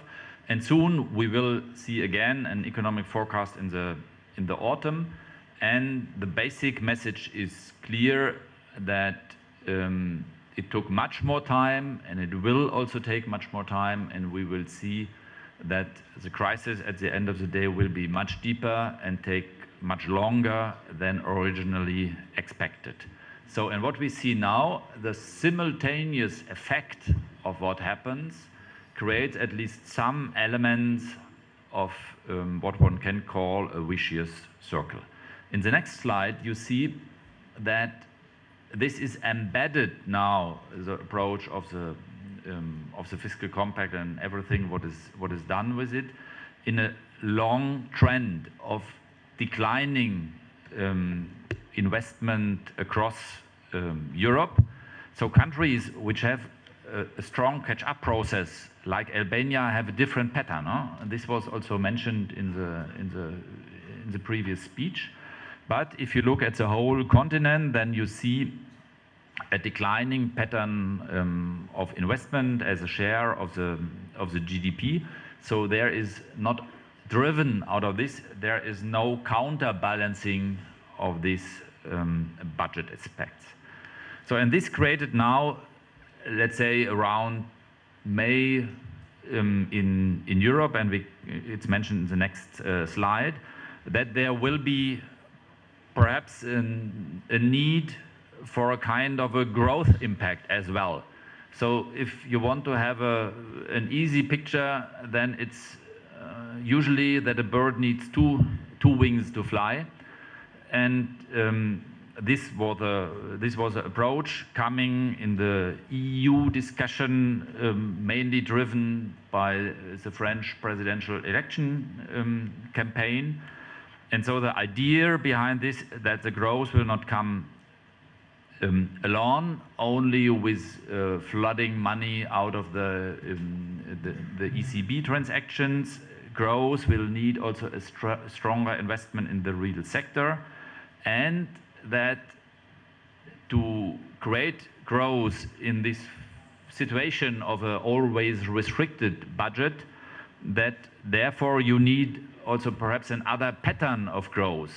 And soon we will see again an economic forecast in the autumn. And the basic message is clear that it took much more time, and it will also take much more time, and we will see that the crisis at the end of the day will be much deeper and take much longer than originally expected. So, and what we see now, the simultaneous effect of what happens creates at least some elements of what one can call a vicious circle. In the next slide, you see that this is embedded now, the approach of the fiscal compact and everything what is done with it, in a long trend of declining investment across Europe. So countries which have a strong catch-up process, like Albania, have a different pattern. This was also mentioned in the previous speech. But if you look at the whole continent, then you see a declining pattern of investment as a share of the GDP. So there is not driven out of this, there is no counterbalancing of these budget aspects. So, and this created now, let's say around May in Europe, and it's mentioned in the next slide, that there will be perhaps a need for a kind of a growth impact as well. So if you want to have an easy picture, then it's usually that a bird needs two wings to fly. And this was an approach coming in the EU discussion, mainly driven by the French presidential election campaign. And so the idea behind this, that the growth will not come alone, only with flooding money out of the ECB transactions. Growth will need also a stronger investment in the real sector, and that to create growth in this situation of an always restricted budget, that therefore you need also perhaps another pattern of growth,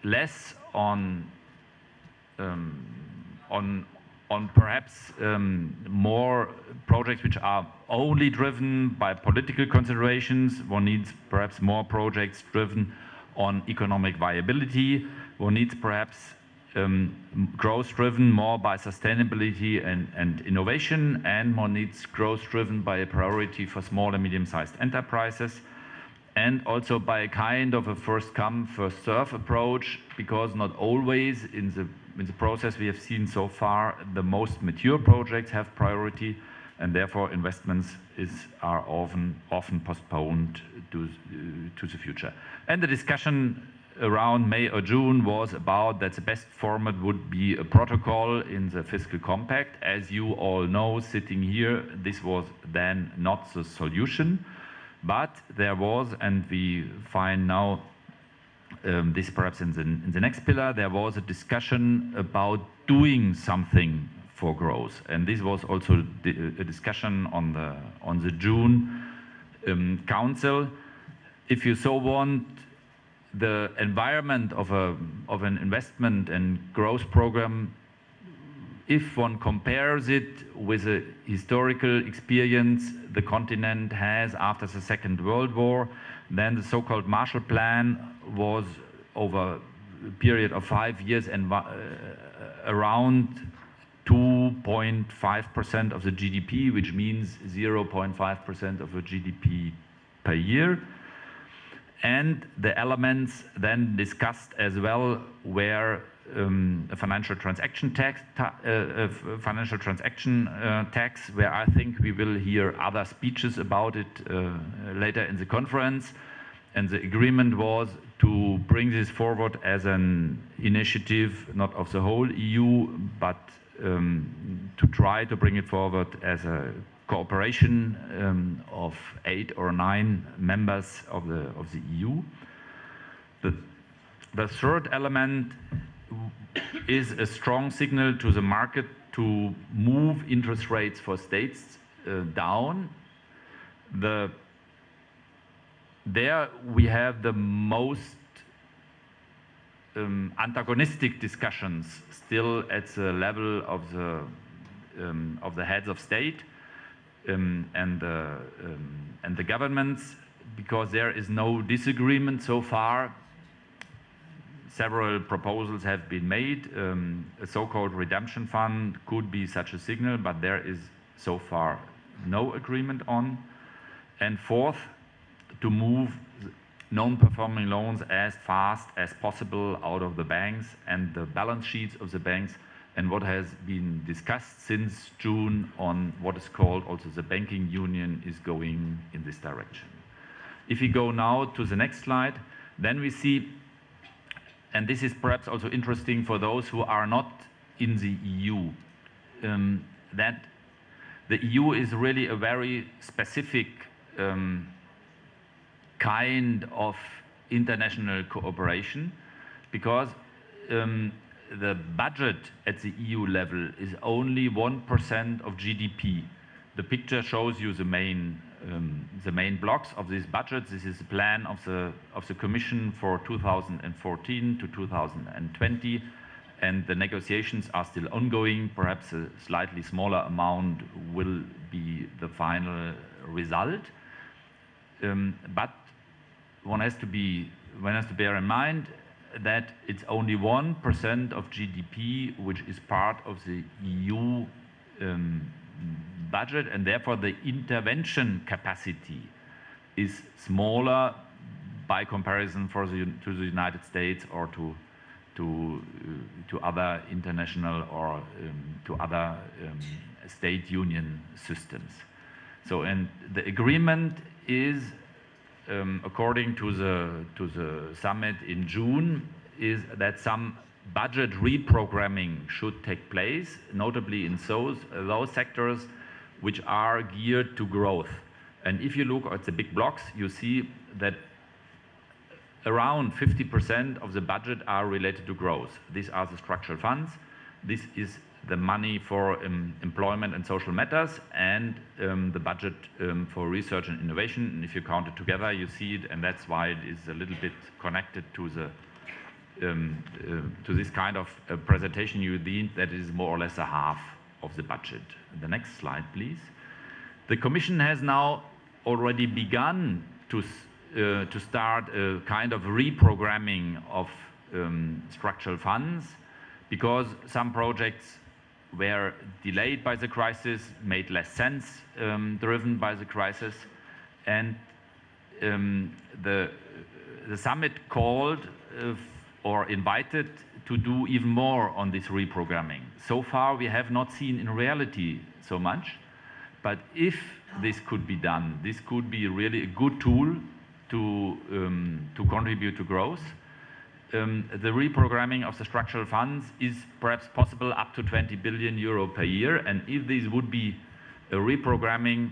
less on perhaps more projects which are only driven by political considerations. One needs perhaps more projects driven on economic viability. One needs perhaps growth driven more by sustainability and innovation, and one needs growth driven by a priority for small and medium-sized enterprises, and also by a kind of a first come, first serve approach, because not always in the process we have seen so far, the most mature projects have priority, and therefore investments are often postponed to the future. And the discussion around May or June was about that the best format would be a protocol in the fiscal compact. As you all know, sitting here, this was then not the solution, but there was, and we find now this perhaps in the next pillar, there was a discussion about doing something for growth, and this was also a discussion on the June Council. If you so want, the environment of an investment and growth program, if one compares it with a historical experience the continent has after the Second World War, then the so-called Marshall Plan was over a period of 5 years and around 2.5% of the GDP, which means 0.5% of the GDP per year. And the elements then discussed as well were a financial transaction tax, where I think we will hear other speeches about it later in the conference. And the agreement was to bring this forward as an initiative, not of the whole EU, but to try to bring it forward as a cooperation of 8 or 9 members of the EU. The third element is a strong signal to the market to move interest rates for states down. There we have the most antagonistic discussions still at the level of the heads of state and the governments, because there is no disagreement so far. Several proposals have been made. A so-called redemption fund could be such a signal, but there is so far no agreement on. And fourth, to move non-performing loans as fast as possible out of the banks and the balance sheets of the banks, and what has been discussed since June on what is called also the banking union is going in this direction. If we go now to the next slide, then we see, and this is perhaps also interesting for those who are not in the EU, that the EU is really a very specific kind of international cooperation, because the budget at the EU level is only 1% of GDP. The picture shows you the main blocks of this budget. This is the plan of the Commission for 2014 to 2020, and the negotiations are still ongoing. Perhaps a slightly smaller amount will be the final result. But one has to bear in mind that it's only 1% of GDP which is part of the EU budget, and therefore the intervention capacity is smaller by comparison to the United States or to other international or to other state union systems. So, and the agreement is, according to the summit in June, is that some budget reprogramming should take place, notably in those sectors which are geared to growth. And if you look at the big blocks, you see that around 50% of the budget are related to growth. These are the structural funds. This is the money for employment and social matters, and the budget for research and innovation. And if you count it together, you see it, and that's why it is a little bit connected to this kind of presentation you did, that is more or less a half of the budget. The next slide, please. The Commission has now already begun to start a kind of reprogramming of structural funds, because some projects were delayed by the crisis, made less sense driven by the crisis, and the summit called or invited to do even more on this reprogramming. So far we have not seen in reality so much, but if this could be done, this could be really a good tool to contribute to growth. The reprogramming of the structural funds is perhaps possible up to 20 billion euro per year, and if this would be a reprogramming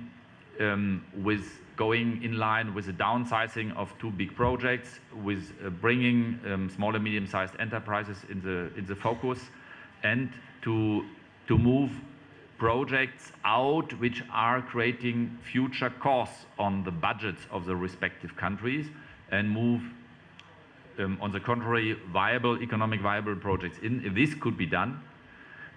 with going in line with the downsizing of two big projects, with bringing small and medium-sized enterprises in the focus, and to move projects out which are creating future costs on the budgets of the respective countries, and move on the contrary, economic viable projects in. If this could be done,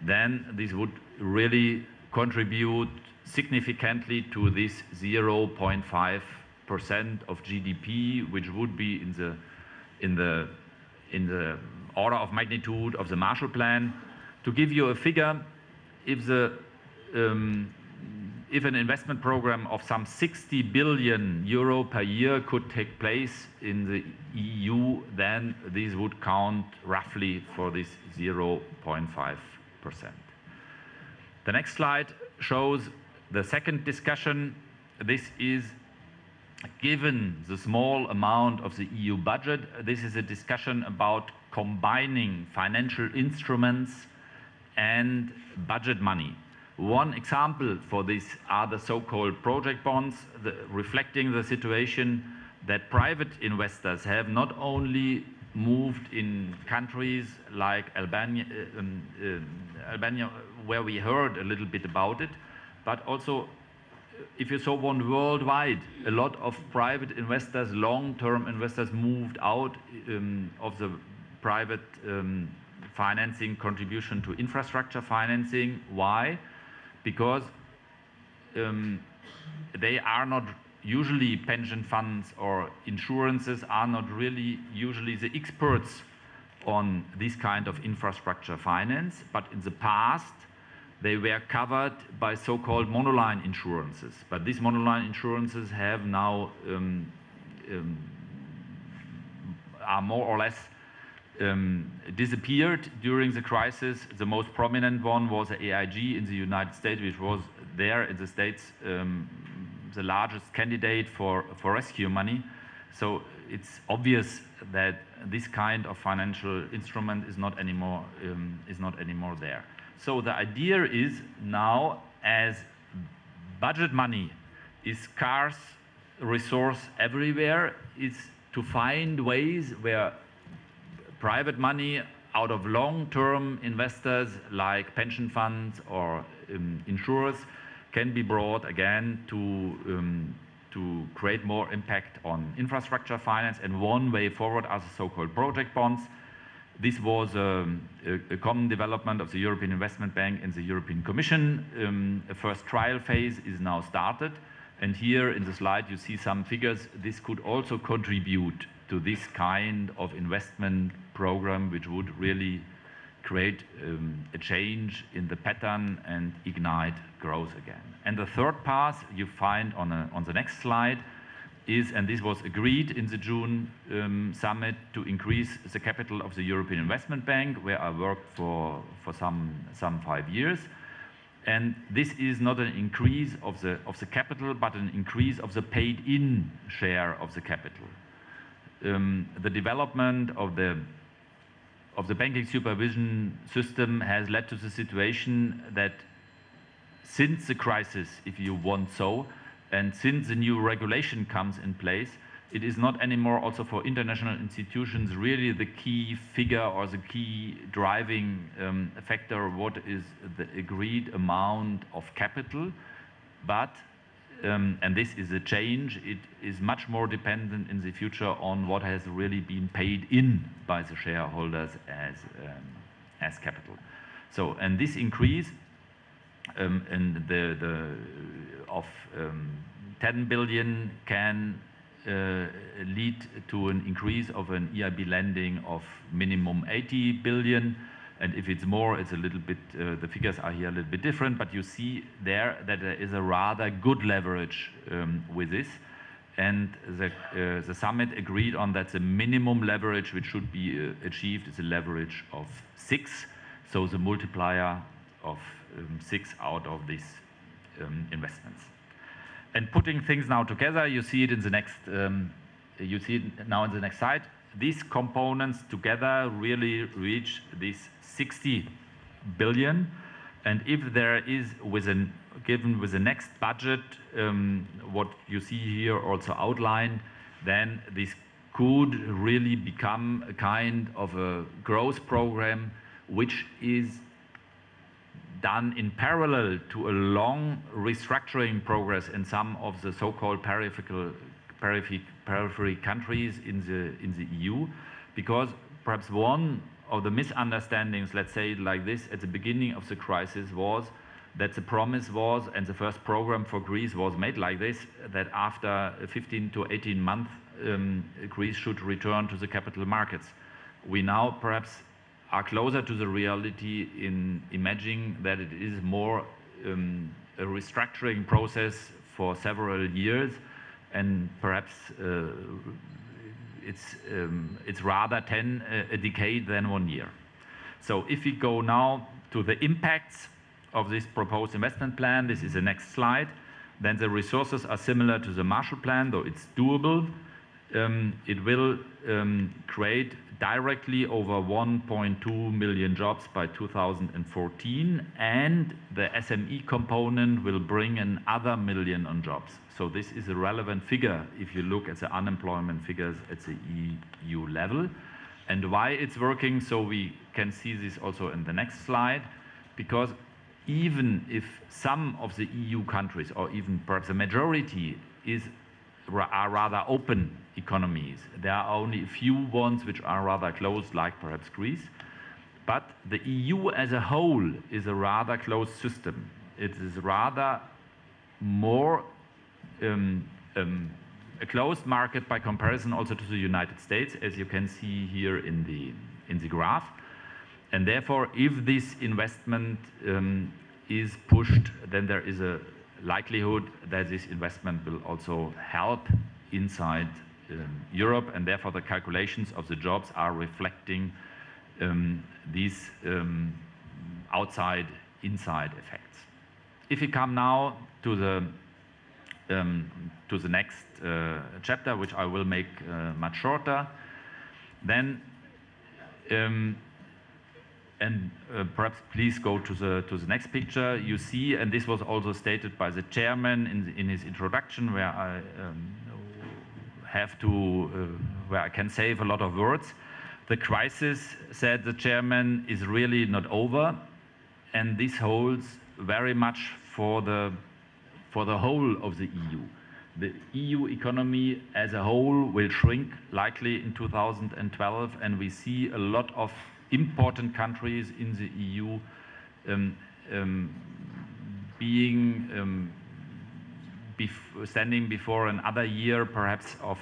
then this would really contribute significantly to this 0.5% of GDP, which would be in the order of magnitude of the Marshall Plan. To give you a figure, if an investment program of some 60 billion euro per year could take place in the EU, then this would count roughly for this 0.5%. The next slide shows the second discussion. This is, given the small amount of the EU budget, this is a discussion about combining financial instruments and budget money. One example for this are the so-called project bonds, reflecting the situation that private investors have not only moved in countries like Albania, where we heard a little bit about it, but also if you saw one worldwide, a lot of private investors, long-term investors moved out of the private financing contribution to infrastructure financing. Why? Because they are not usually pension funds or insurances are not really usually the experts on this kind of infrastructure finance, but in the past they were covered by so-called monoline insurances. But these monoline insurances have now are more or less disappeared during the crisis. The most prominent one was the AIG in the United States, which was there in the States the largest candidate for rescue money. So it's obvious that this kind of financial instrument is not anymore there. So the idea is now, as budget money is scarce resource everywhere, is to find ways where private money out of long-term investors like pension funds or insurers can be brought again to create more impact on infrastructure finance. And one way forward are the so-called project bonds. This was a common development of the European Investment Bank and the European Commission. A first trial phase is now started. And here in the slide you see some figures. This could also contribute to this kind of investment program, which would really create a change in the pattern and ignite growth again. And the third path you find on the next slide is, and this was agreed in the June summit, to increase the capital of the European Investment Bank, where I worked for some 5 years. And this is not an increase of the capital, but an increase of the paid-in share of the capital. The development of the banking supervision system has led to the situation that since the crisis, if you want so, and since the new regulation comes in place, it is not anymore also for international institutions really the key figure or the key driving factor what is the agreed amount of capital, but and this is a change, it is much more dependent in the future on what has really been paid in by the shareholders as capital. So, and this increase of 10 billion can lead to an increase of an EIB lending of minimum 80 billion. And if it's more, it's a little bit, the figures are here a little bit different, but you see there that there is a rather good leverage with this. And the summit agreed on that the minimum leverage which should be achieved is a leverage of 6, so the multiplier of 6 out of these investments. And putting things now together, you see it in the next, you see it now in the next slide. These components together really reach this 60 billion. And if there is, given with the next budget, what you see here also outlined, then this could really become a kind of a growth program which is done in parallel to a long restructuring progress in some of the so-called periphery countries in the EU, because perhaps one of the misunderstandings, let's say it like this, at the beginning of the crisis was that the promise was, and the first program for Greece was made like this, that after 15 to 18 months, Greece should return to the capital markets. We now perhaps are closer to the reality in imagining that it is more a restructuring process for several years, and perhaps it's rather a decade than 1 year. So if we go now to the impacts of this proposed investment plan, this is the next slide, then the resources are similar to the Marshall Plan, though it's doable. It will create directly over 1.2 million jobs by 2014, and the SME component will bring another million on jobs. So this is a relevant figure if you look at the unemployment figures at the EU level. And why it's working, so we can see this also in the next slide, because even if some of the EU countries, or even perhaps the majority, are rather open economies, there are only a few ones which are rather closed, like perhaps Greece. But the EU as a whole is a rather closed system. It is rather more a closed market by comparison also to the United States, as you can see here in the graph. And therefore, if this investment is pushed, then there is a likelihood that this investment will also help inside Europe, and therefore the calculations of the jobs are reflecting these outside-inside effects. If we come now to the next chapter, which I will make much shorter, then perhaps please go to the next picture. You see, and this was also stated by the chairman in his introduction, where I where I can save a lot of words. The crisis, said the chairman, is really not over, and this holds very much for the whole of the EU. The EU economy as a whole will shrink likely in 2012, and we see a lot of important countries in the EU standing before another year perhaps of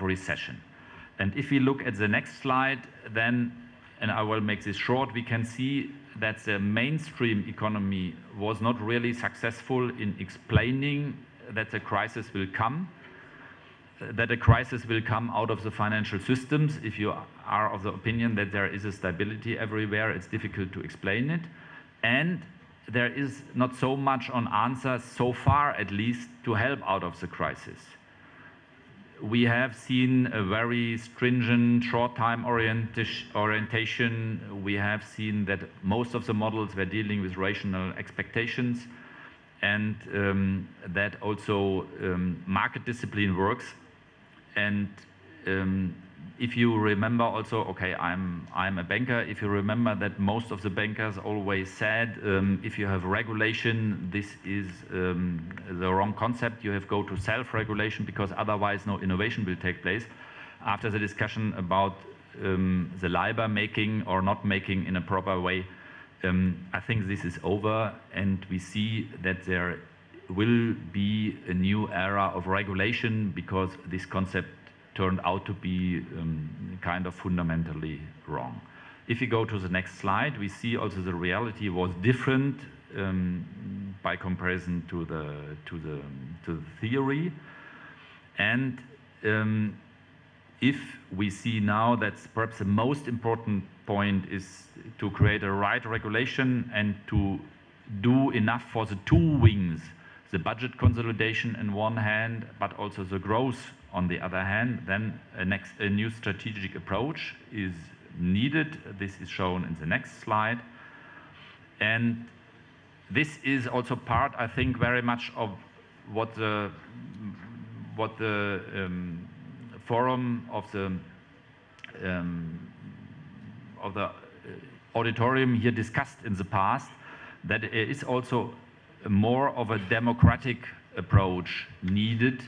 recession. And if we look at the next slide, then, and I will make this short, we can see that the mainstream economy was not really successful in explaining that the crisis will come, that a crisis will come out of the financial systems. If you are of the opinion that there is a stability everywhere, it's difficult to explain it. And there is not so much on answers, so far at least, to help out of the crisis. We have seen a very stringent short-time orientation. We have seen that most of the models were dealing with rational expectations, and that also market discipline works. And if you remember also, okay, I'm a banker, if you remember that most of the bankers always said, if you have regulation, this is the wrong concept. You have to go to self-regulation, because otherwise no innovation will take place. After the discussion about the LIBOR making or not making in a proper way, I think this is over, and we see that there will be a new era of regulation, because this concept turned out to be kind of fundamentally wrong. If you go to the next slide, we see also the reality was different by comparison to the theory. And if we see now that perhaps the most important point is to create a right regulation and to do enough for the two wings, the budget consolidation on one hand, but also the growth on the other hand, then a new strategic approach is needed. This is shown in the next slide. And this is also part, I think, very much of what the forum of the auditorium here discussed in the past, that it is also more of a democratic approach needed.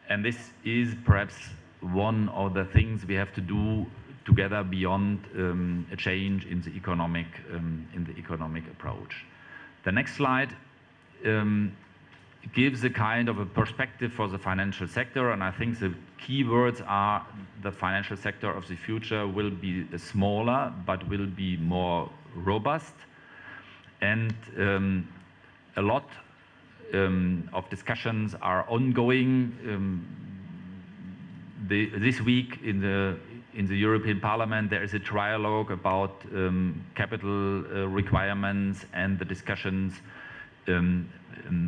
And this is perhaps one of the things we have to do together beyond a change in the economic approach. The next slide gives a kind of a perspective for the financial sector, and I think the key words are the financial sector of the future will be smaller, but will be more robust. And a lot of discussions are ongoing. This week in the European Parliament, there is a trialogue about capital requirements, and the discussions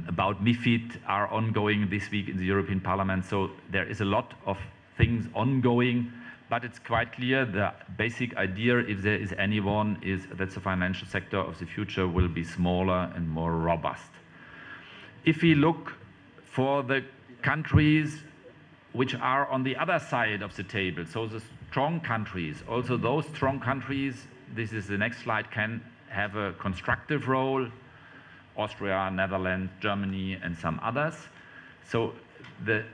about MiFID are ongoing this week in the European Parliament. So there is a lot of things ongoing, but it's quite clear the basic idea, if there is anyone, is that the financial sector of the future will be smaller and more robust. If we look for the countries which are on the other side of the table, so the strong countries, also those strong countries, this is the next slide, can have a constructive role, Austria, Netherlands, Germany, and some others. So the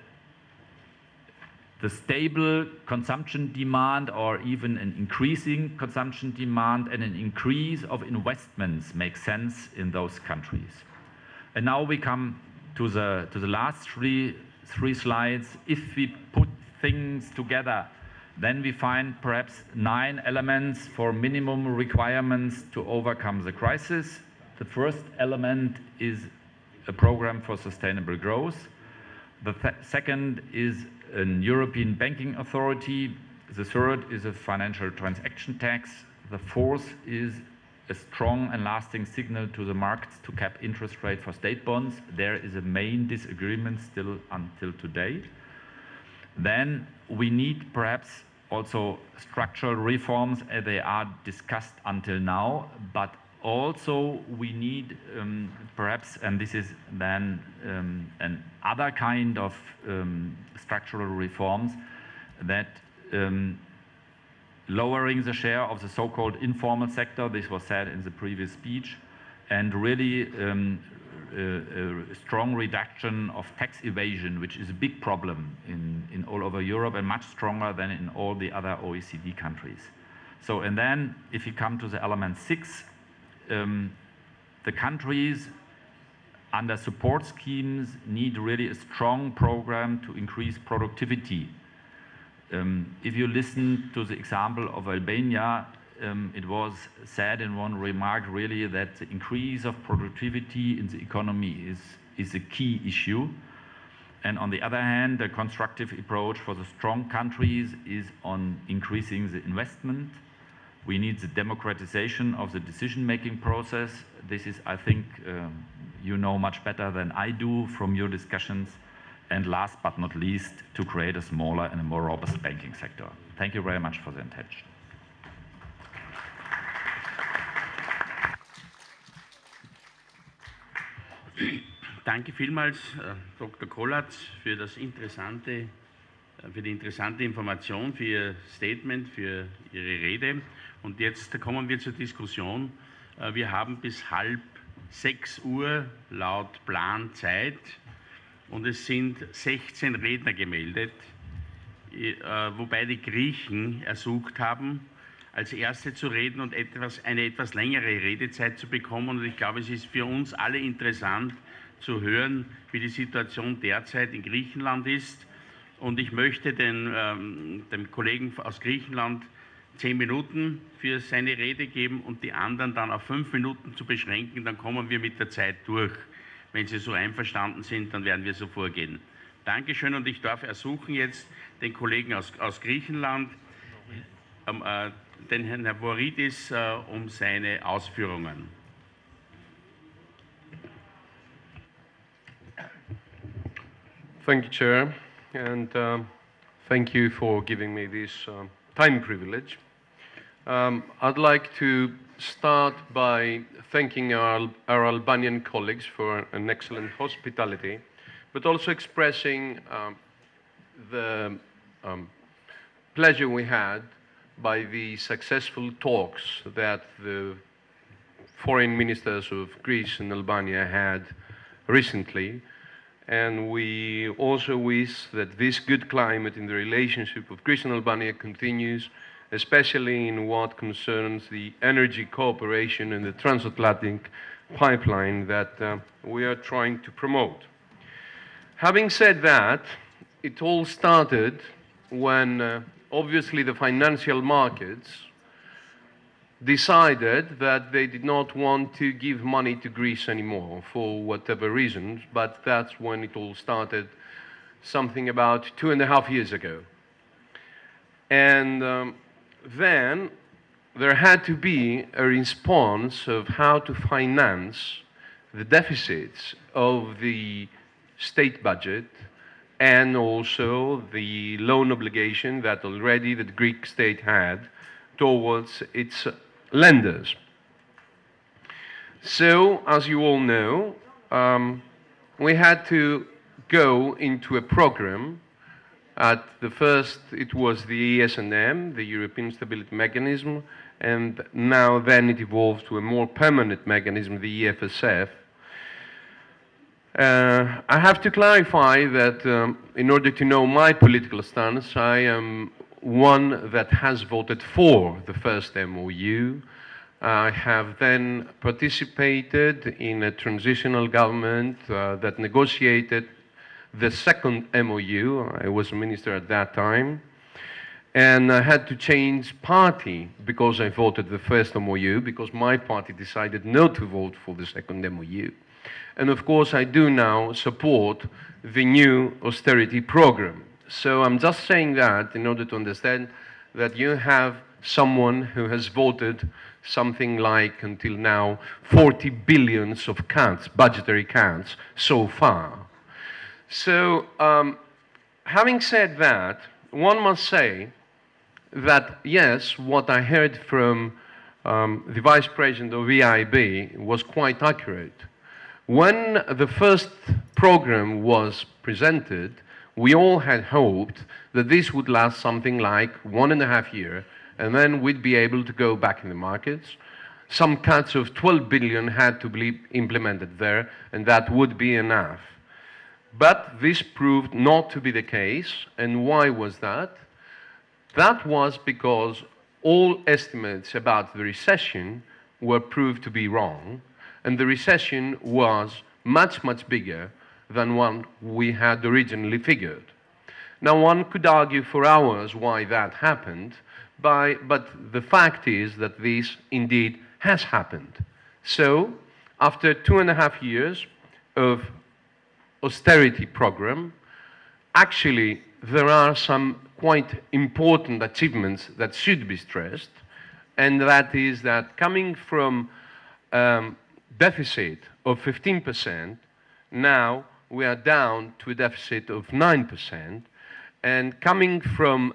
stable consumption demand, or even an increasing consumption demand and an increase of investments, makes sense in those countries. And now we come to the last three slides. If we put things together, then we find perhaps 9 elements for minimum requirements to overcome the crisis. The first element is a program for sustainable growth. The second is a European banking authority. The third is a financial transaction tax. The fourth is a strong and lasting signal to the markets to cap interest rate for state bonds. There is a main disagreement still until today. Then we need perhaps also structural reforms as they are discussed until now, but also we need perhaps, and this is then another kind of structural reforms, that lowering the share of the so-called informal sector, this was said in the previous speech, and really a strong reduction of tax evasion, which is a big problem in all over Europe and much stronger than in all the other OECD countries. So, and then if you come to the element 6, the countries under support schemes need really a strong program to increase productivity. If you listen to the example of Albania, it was said in one remark really that the increase of productivity in the economy is a key issue. And on the other hand, the constructive approach for the strong countries is on increasing the investment. We need the democratization of the decision-making process. This is, I think, you know much better than I do from your discussions. And last but not least, to create a smaller and a more robust banking sector. Thank you very much for the attention. Danke vielmals, Dr. Kollatz, für die interessante Information, für Ihr Statement, für Ihre Rede. Und jetzt kommen wir zur Diskussion. Wir haben bis 5:30 Uhr laut Plan Zeit und es sind 16 Redner gemeldet, wobei die Griechen ersucht haben, als Erste zu reden und eine etwas längere Redezeit zu bekommen. Und ich glaube, es ist für uns alle interessant zu hören, wie die Situation derzeit in Griechenland ist. Und ich möchte dem Kollegen aus Griechenland 10 Minuten für seine Rede geben und die anderen dann auf 5 Minuten zu beschränken. Dann kommen wir mit der Zeit durch. Wenn Sie so einverstanden sind, dann werden wir so vorgehen. Dankeschön, und ich darf ersuchen jetzt den Kollegen aus Griechenland, den Herrn Voridis, um seine Ausführungen. Thank you, Chair, and thank you for giving me this time privilege. I'd like to start by thanking our Albanian colleagues for an excellent hospitality, but also expressing the pleasure we had by the successful talks that the foreign ministers of Greece and Albania had recently. And we also wish that this good climate in the relationship of Greece and Albania continues, especially in what concerns the energy cooperation and the transatlantic pipeline that we are trying to promote. Having said that, it all started when obviously the financial markets decided that they did not want to give money to Greece anymore for whatever reasons, but that's when it all started, something about 2.5 years ago. And then there had to be a response of how to finance the deficits of the state budget and also the loan obligation that already the Greek state had towards its lenders. So, as you all know, we had to go into a program. At the first, it was the ESM, the European Stability Mechanism, and now then it evolved to a more permanent mechanism, the EFSF. I have to clarify that in order to know my political stance, I am one that has voted for the first MOU. I have then participated in a transitional government that negotiated the second MOU. I was a minister at that time. And I had to change party because I voted the first MOU, because my party decided not to vote for the second MOU. And of course, I do now support the new austerity program. So I'm just saying that in order to understand that you have someone who has voted something like, until now, 40 billions of cuts, budgetary cuts, so far. So, having said that, one must say that, yes, what I heard from the Vice President of EIB was quite accurate. When the first program was presented, we all had hoped that this would last something like 1.5 years, and then we'd be able to go back in the markets. Some cuts of 12 billion had to be implemented there, and that would be enough. But this proved not to be the case, and why was that? That was because all estimates about the recession were proved to be wrong, and the recession was much, much bigger than what we had originally figured. Now, one could argue for hours why that happened, but the fact is that this indeed has happened. So, after 2.5 years of austerity program, actually there are some quite important achievements that should be stressed, and that is that coming from deficit of 15%, now we are down to a deficit of 9%, and coming from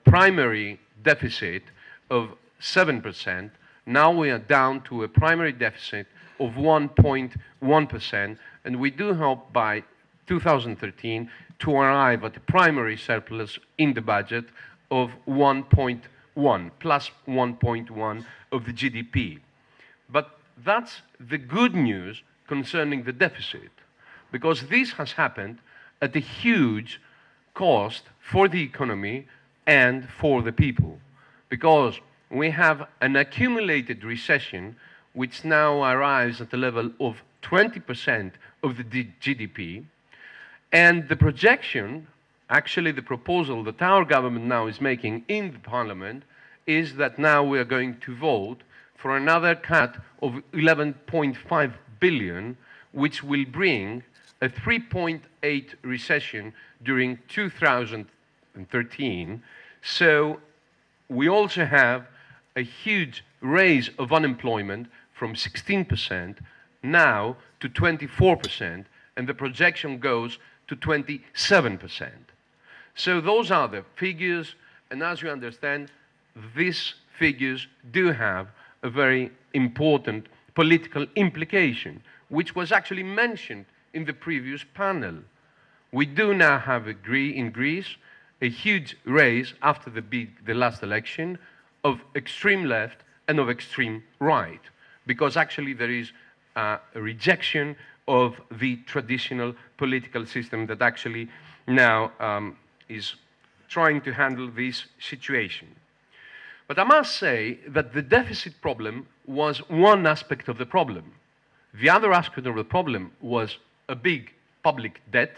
primary deficit of 7%, now we are down to a primary deficit of 1.1%, and we do hope by 2013 to arrive at a primary surplus in the budget of 1.1, plus 1.1 of the GDP. But that's the good news concerning the deficit, because this has happened at a huge cost for the economy and for the people, because we have an accumulated recession which now arrives at the level of 20% of the GDP, and the projection, actually the proposal that our government now is making in the parliament, is that now we are going to vote for another cut of 11.5 billion, which will bring a 3.8 recession during 2013. So we also have a huge raise of unemployment from 16% now to 24%, and the projection goes to 27%. So those are the figures, and as you understand, these figures do have a very important political implication, which was actually mentioned in the previous panel. We do now have in Greece a huge race after the last election of extreme left and of extreme right, because actually there is a rejection of the traditional political system that actually now is trying to handle this situation. But I must say that the deficit problem was one aspect of the problem. The other aspect of the problem was a big public debt.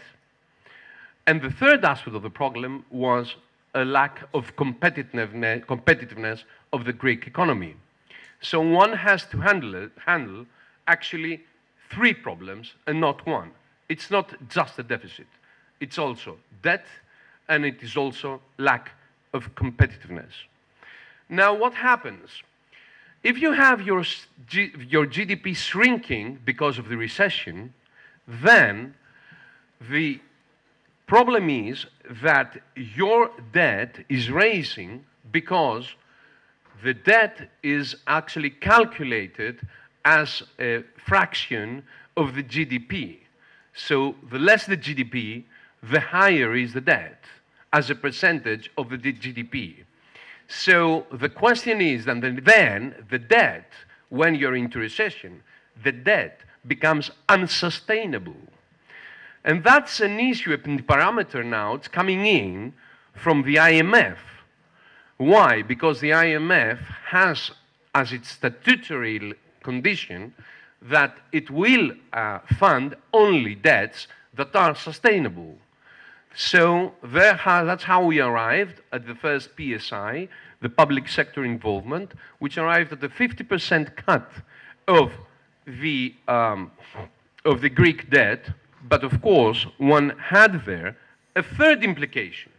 And the third aspect of the problem was a lack of competitiveness of the Greek economy. So one has to handle actually three problems and not one. It's not just a deficit. It's also debt, and it is also lack of competitiveness. Now, what happens? If you have your GDP shrinking because of the recession, then the problem is that your debt is rising because the debt is actually calculated as a fraction of the GDP. So the less the GDP, the higher is the debt as a percentage of the GDP. So the question is, and then the debt, when you're into recession, the debt becomes unsustainable. And that's an issue, a parameter now, it's coming in from the IMF. Why? Because the IMF has as its statutory condition that it will fund only debts that are sustainable. So that's how we arrived at the first PSI, the public sector involvement, which arrived at a 50% cut of the Greek debt. But of course, one had there a third implication.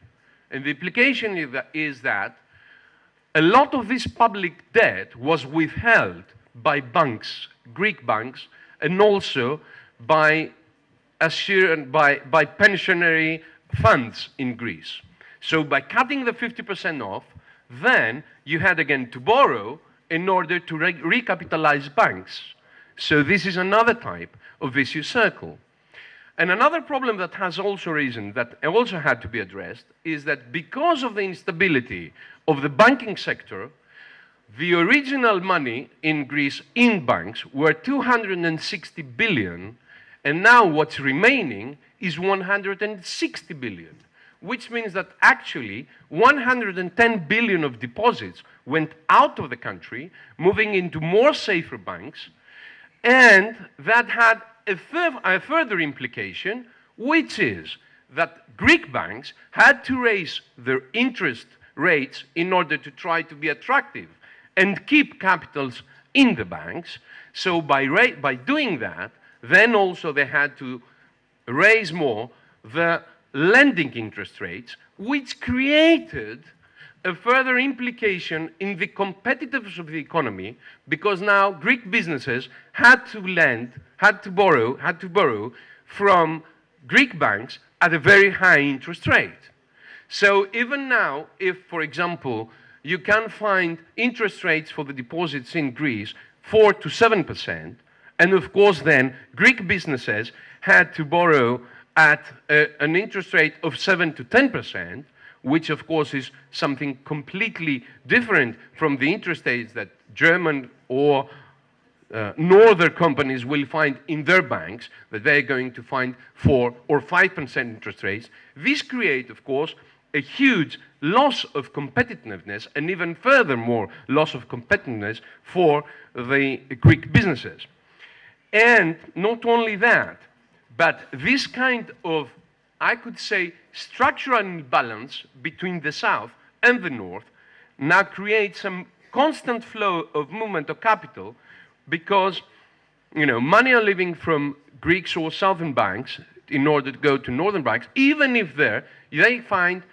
And the implication is that a lot of this public debt was withheld by banks, Greek banks, and also by pensionary funds in Greece. So by cutting the 50% off, then you had again to borrow in order to recapitalize banks. So this is another type of vicious circle. And another problem that has also arisen, that also had to be addressed, is that because of the instability of the banking sector, the original money in Greece in banks were 260 billion, and now what's remaining is 160 billion, which means that actually 110 billion of deposits went out of the country, moving into more safer banks, and that had a further implication, which is that Greek banks had to raise their interest rates in order to try to be attractive and keep capitals in the banks. So by doing that, then also they had to raise more the lending interest rates, which created a further implication in the competitiveness of the economy, because now Greek businesses had to borrow from Greek banks at a very high interest rate. So even now, if, for example, you can find interest rates for the deposits in Greece 4 to 7%, and of course then Greek businesses had to borrow at an interest rate of 7 to 10%, which of course is something completely different from the interest rates that German or northern companies will find in their banks, that they're going to find 4 or 5% interest rates. This creates, of course, a huge loss of competitiveness, and even furthermore loss of competitiveness for the Greek businesses. And not only that, but this kind of, I could say, structural imbalance between the south and the north now creates some constant flow of movement of capital, because money are leaving from Greeks or southern banks in order to go to northern banks, even if they find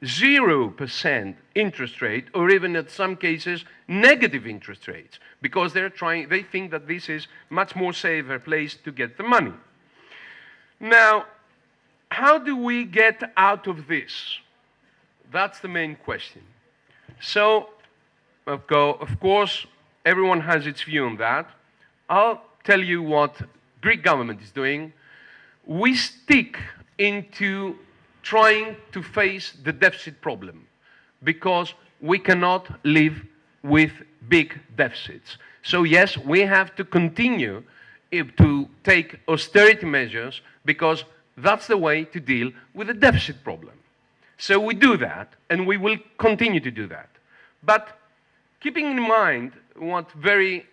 0% interest rate, or even in some cases negative interest rates, because they think that this is much more safer place to get the money. Now, how do we get out of this? That's the main question. So, of course, everyone has its view on that. I'll tell you what Greek government is doing. We stick into trying to face the deficit problem, because we cannot live with big deficits. So yes, we have to continue to take austerity measures, because that's the way to deal with the deficit problem. So we do that, and we will continue to do that. But keeping in mind what the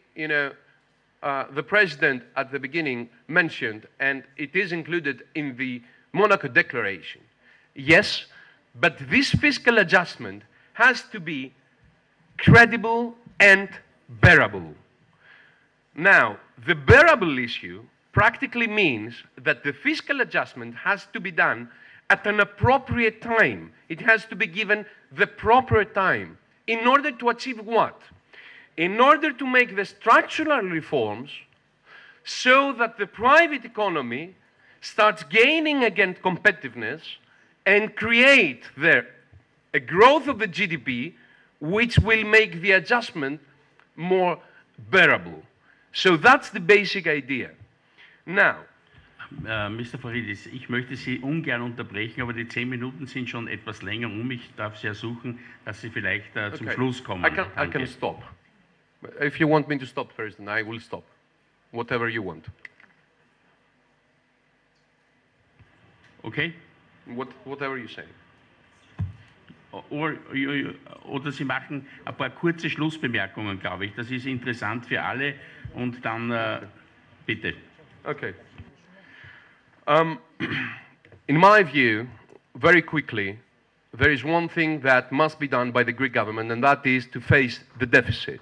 president at the beginning mentioned, and it is included in the Monaco Declaration. Yes, but this fiscal adjustment has to be credible and bearable. Now, the bearable issue practically means that the fiscal adjustment has to be done at an appropriate time. It has to be given the proper time. In order to achieve what? In order to make the structural reforms so that the private economy starts gaining again competitiveness and create there a growth of the GDP, which will make the adjustment more bearable. So that's the basic idea. Now, Mr. Faridis, ich möchte Sie ungern unterbrechen, aber die 10 Minuten sind schon etwas länger Ich darf Sie ersuchen, dass Sie vielleicht zum Schluss kommen. I can stop. If you want me to stop first, then I will stop. Whatever you want. Okay? Whatever you say. Oder Sie machen ein paar kurze Schlussbemerkungen, glaube ich. Das ist interessant für alle. Und dann bitte. Okay. In my view, very quickly, there is one thing that must be done by the Greek government, and that is to face the deficit.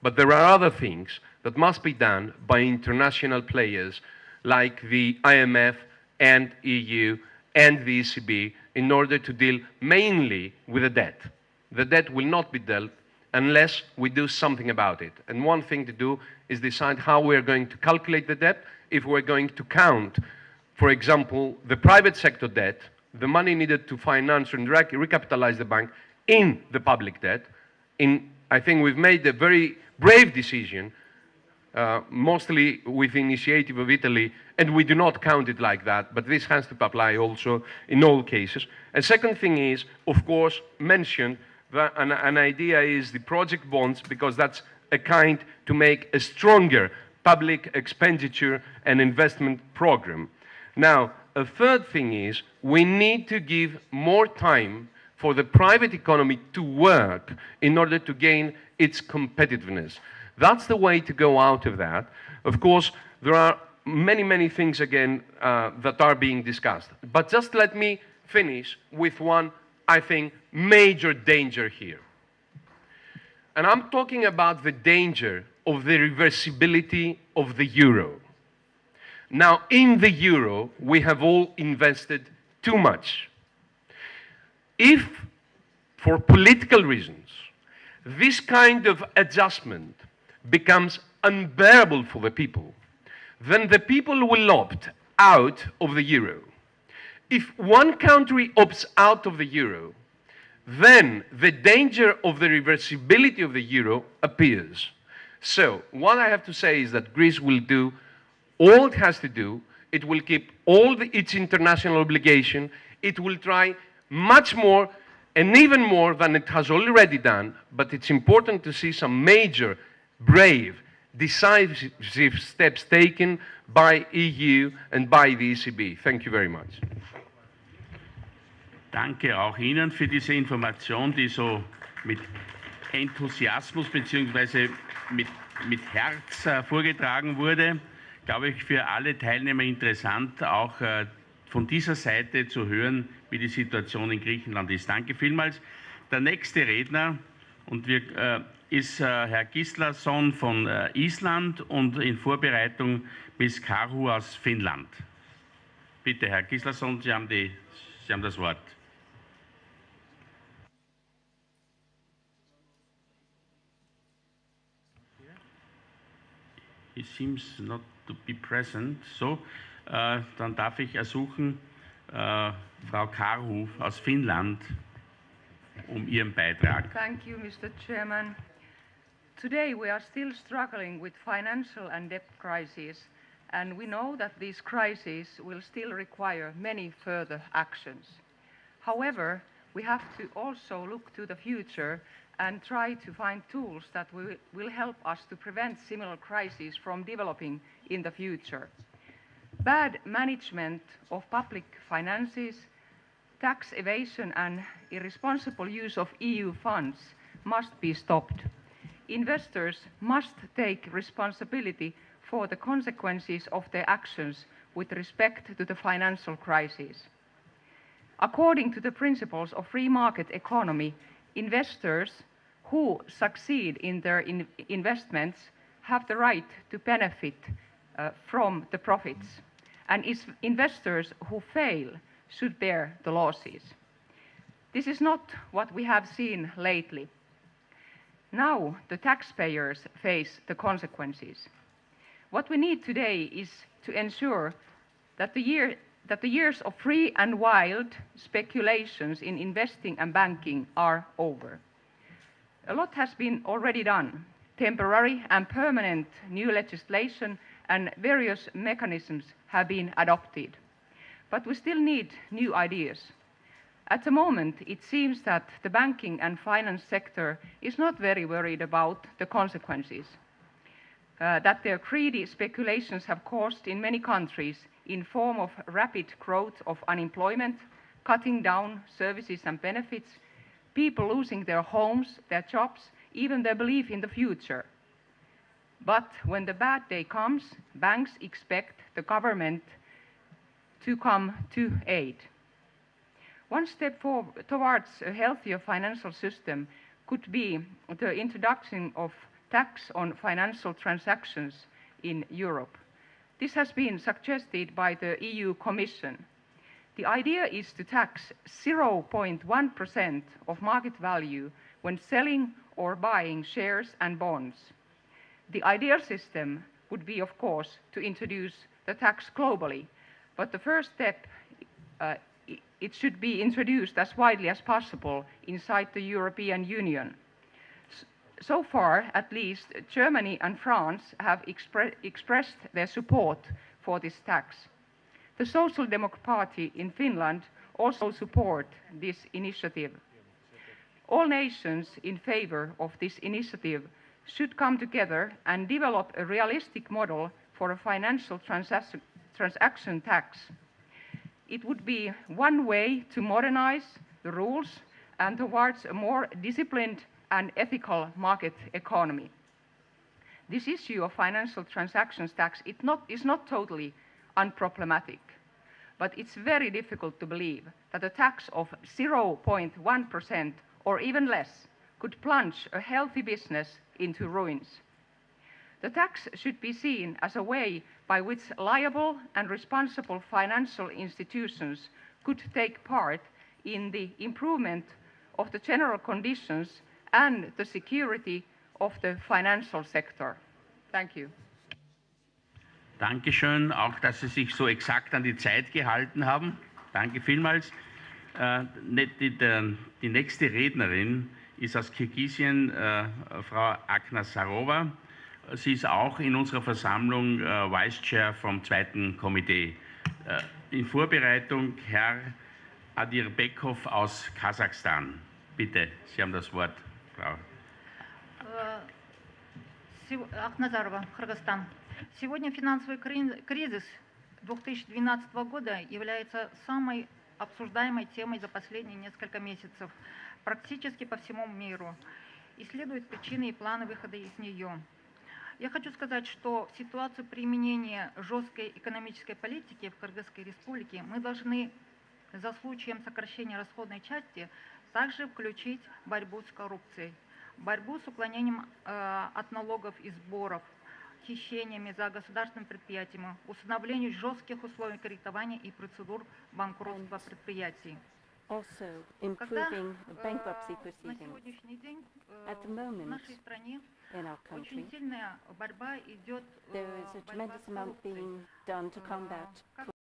But there are other things that must be done by international players like the IMF and EU and the ECB in order to deal mainly with the debt. The debt will not be dealt unless we do something about it. And one thing to do is decide how we are going to calculate the debt, if we're going to count, for example, the private sector debt, the money needed to finance and recapitalize the bank in the public debt. I think we've made a very brave decision, mostly with the initiative of Italy, and we do not count it like that, but this has to apply also in all cases. And second thing is, of course, mentioned that an idea is the project bonds, because that's a kind to make a stronger public expenditure and investment program. Now, a third thing is we need to give more time for the private economy to work in order to gain its competitiveness. That's the way to go out of that. Of course, there are many, many things again that are being discussed. But just let me finish with one, I think, major danger here. And I'm talking about the danger of the reversibility of the euro. Now, in the euro, we have all invested too much. If, for political reasons, this kind of adjustment becomes unbearable for the people, then the people will opt out of the euro. If one country opts out of the euro, then the danger of the reversibility of the euro appears. So, what I have to say is that Greece will do all it has to do. It will keep all its international obligation. It will try much more and even more than it has already done. But it's important to see some major, brave, decisive steps taken by EU and by the ECB. Thank you very much. Danke auch Ihnen für diese Information, die so mit Enthusiasmus bzw. mit Herz vorgetragen wurde. Glaube ich, für alle Teilnehmer interessant, auch von dieser Seite zu hören, wie die Situation in Griechenland ist. Danke vielmals. Der nächste Redner ist Herr Gislason von Island und in Vorbereitung Miss Karhu aus Finnland. Bitte, Herr Gislason, Sie haben das Wort. He seems not to be present. So, dann darf ich ersuchen, Frau Karhu aus Finnland Ihren Beitrag. Thank you, Mr. Chairman. Today we are still struggling with financial and debt crises, and we know that these crises will still require many further actions. However, we have to also look to the future and try to find tools that will help us to prevent similar crises from developing in the future. Bad management of public finances, tax evasion and irresponsible use of EU funds must be stopped. Investors must take responsibility for the consequences of their actions with respect to the financial crisis. According to the principles of free market economy, investors who succeed in their investments have the right to benefit from the profits, and investors who fail should bear the losses. This is not what we have seen lately. Now the taxpayers face the consequences. What we need today is to ensure that the years of free and wild speculations in investing and banking are over. A lot has been already done. Temporary and permanent new legislation and various mechanisms have been adopted. But we still need new ideas. At the moment, it seems that the banking and finance sector is not very worried about the consequences that their greedy speculations have caused in many countries in form of rapid growth of unemployment, cutting down services and benefits, people losing their homes, their jobs, even their belief in the future. But when the bad day comes, banks expect the government to come to aid. One step towards a healthier financial system could be the introduction of tax on financial transactions in Europe. This has been suggested by the EU Commission. The idea is to tax 0.1% of market value when selling or buying shares and bonds. The ideal system would be, of course, to introduce the tax globally, but the first step, it should be introduced as widely as possible inside the European Union. So far, at least, Germany and France have expressed their support for this tax. The Social Democratic Party in Finland also support this initiative. All nations in favor of this initiative should come together and develop a realistic model for a financial transaction tax. It would be one way to modernize the rules and towards a more disciplined and ethical market economy. This issue of financial transactions tax is not totally unproblematic, but it's very difficult to believe that a tax of 0.1% or even less could plunge a healthy business into ruins. The tax should be seen as a way by which liable and responsible financial institutions could take part in the improvement of the general conditions and the security of the financial sector. Thank you. Dankeschön, auch dass Sie sich so exakt an die Zeit gehalten haben. Danke vielmals. Die nächste Rednerin ist aus Kirgisien, Frau Aknasarova. Sie ist auch in unserer Versammlung Vice Chair vom zweiten Komitee. In Vorbereitung Herr Adirbekov aus Kasachstan. Bitte, Sie haben das Wort, Frau. Акназарова, Кыргызстан. Сегодня финансовый кризис 2012 года является самой обсуждаемой темой за последние несколько месяцев практически по всему миру. Исследуют причины и планы выхода из нее. Я хочу сказать, что в ситуацию применения жесткой экономической политики в Кыргызской республике мы должны за случаем сокращения расходной части также включить борьбу с коррупцией, борьбу с уклонением от налогов и сборов, хищениями за государственным предприятием, установлению жестких условий кредитования и процедур банкротства предприятий. Also improving bankruptcy На proceedings. сегодняшний день At the в moment, нашей стране in our очень country, сильная борьба идет there is a борьба tremendous с amount коррупцией. being done to combat Как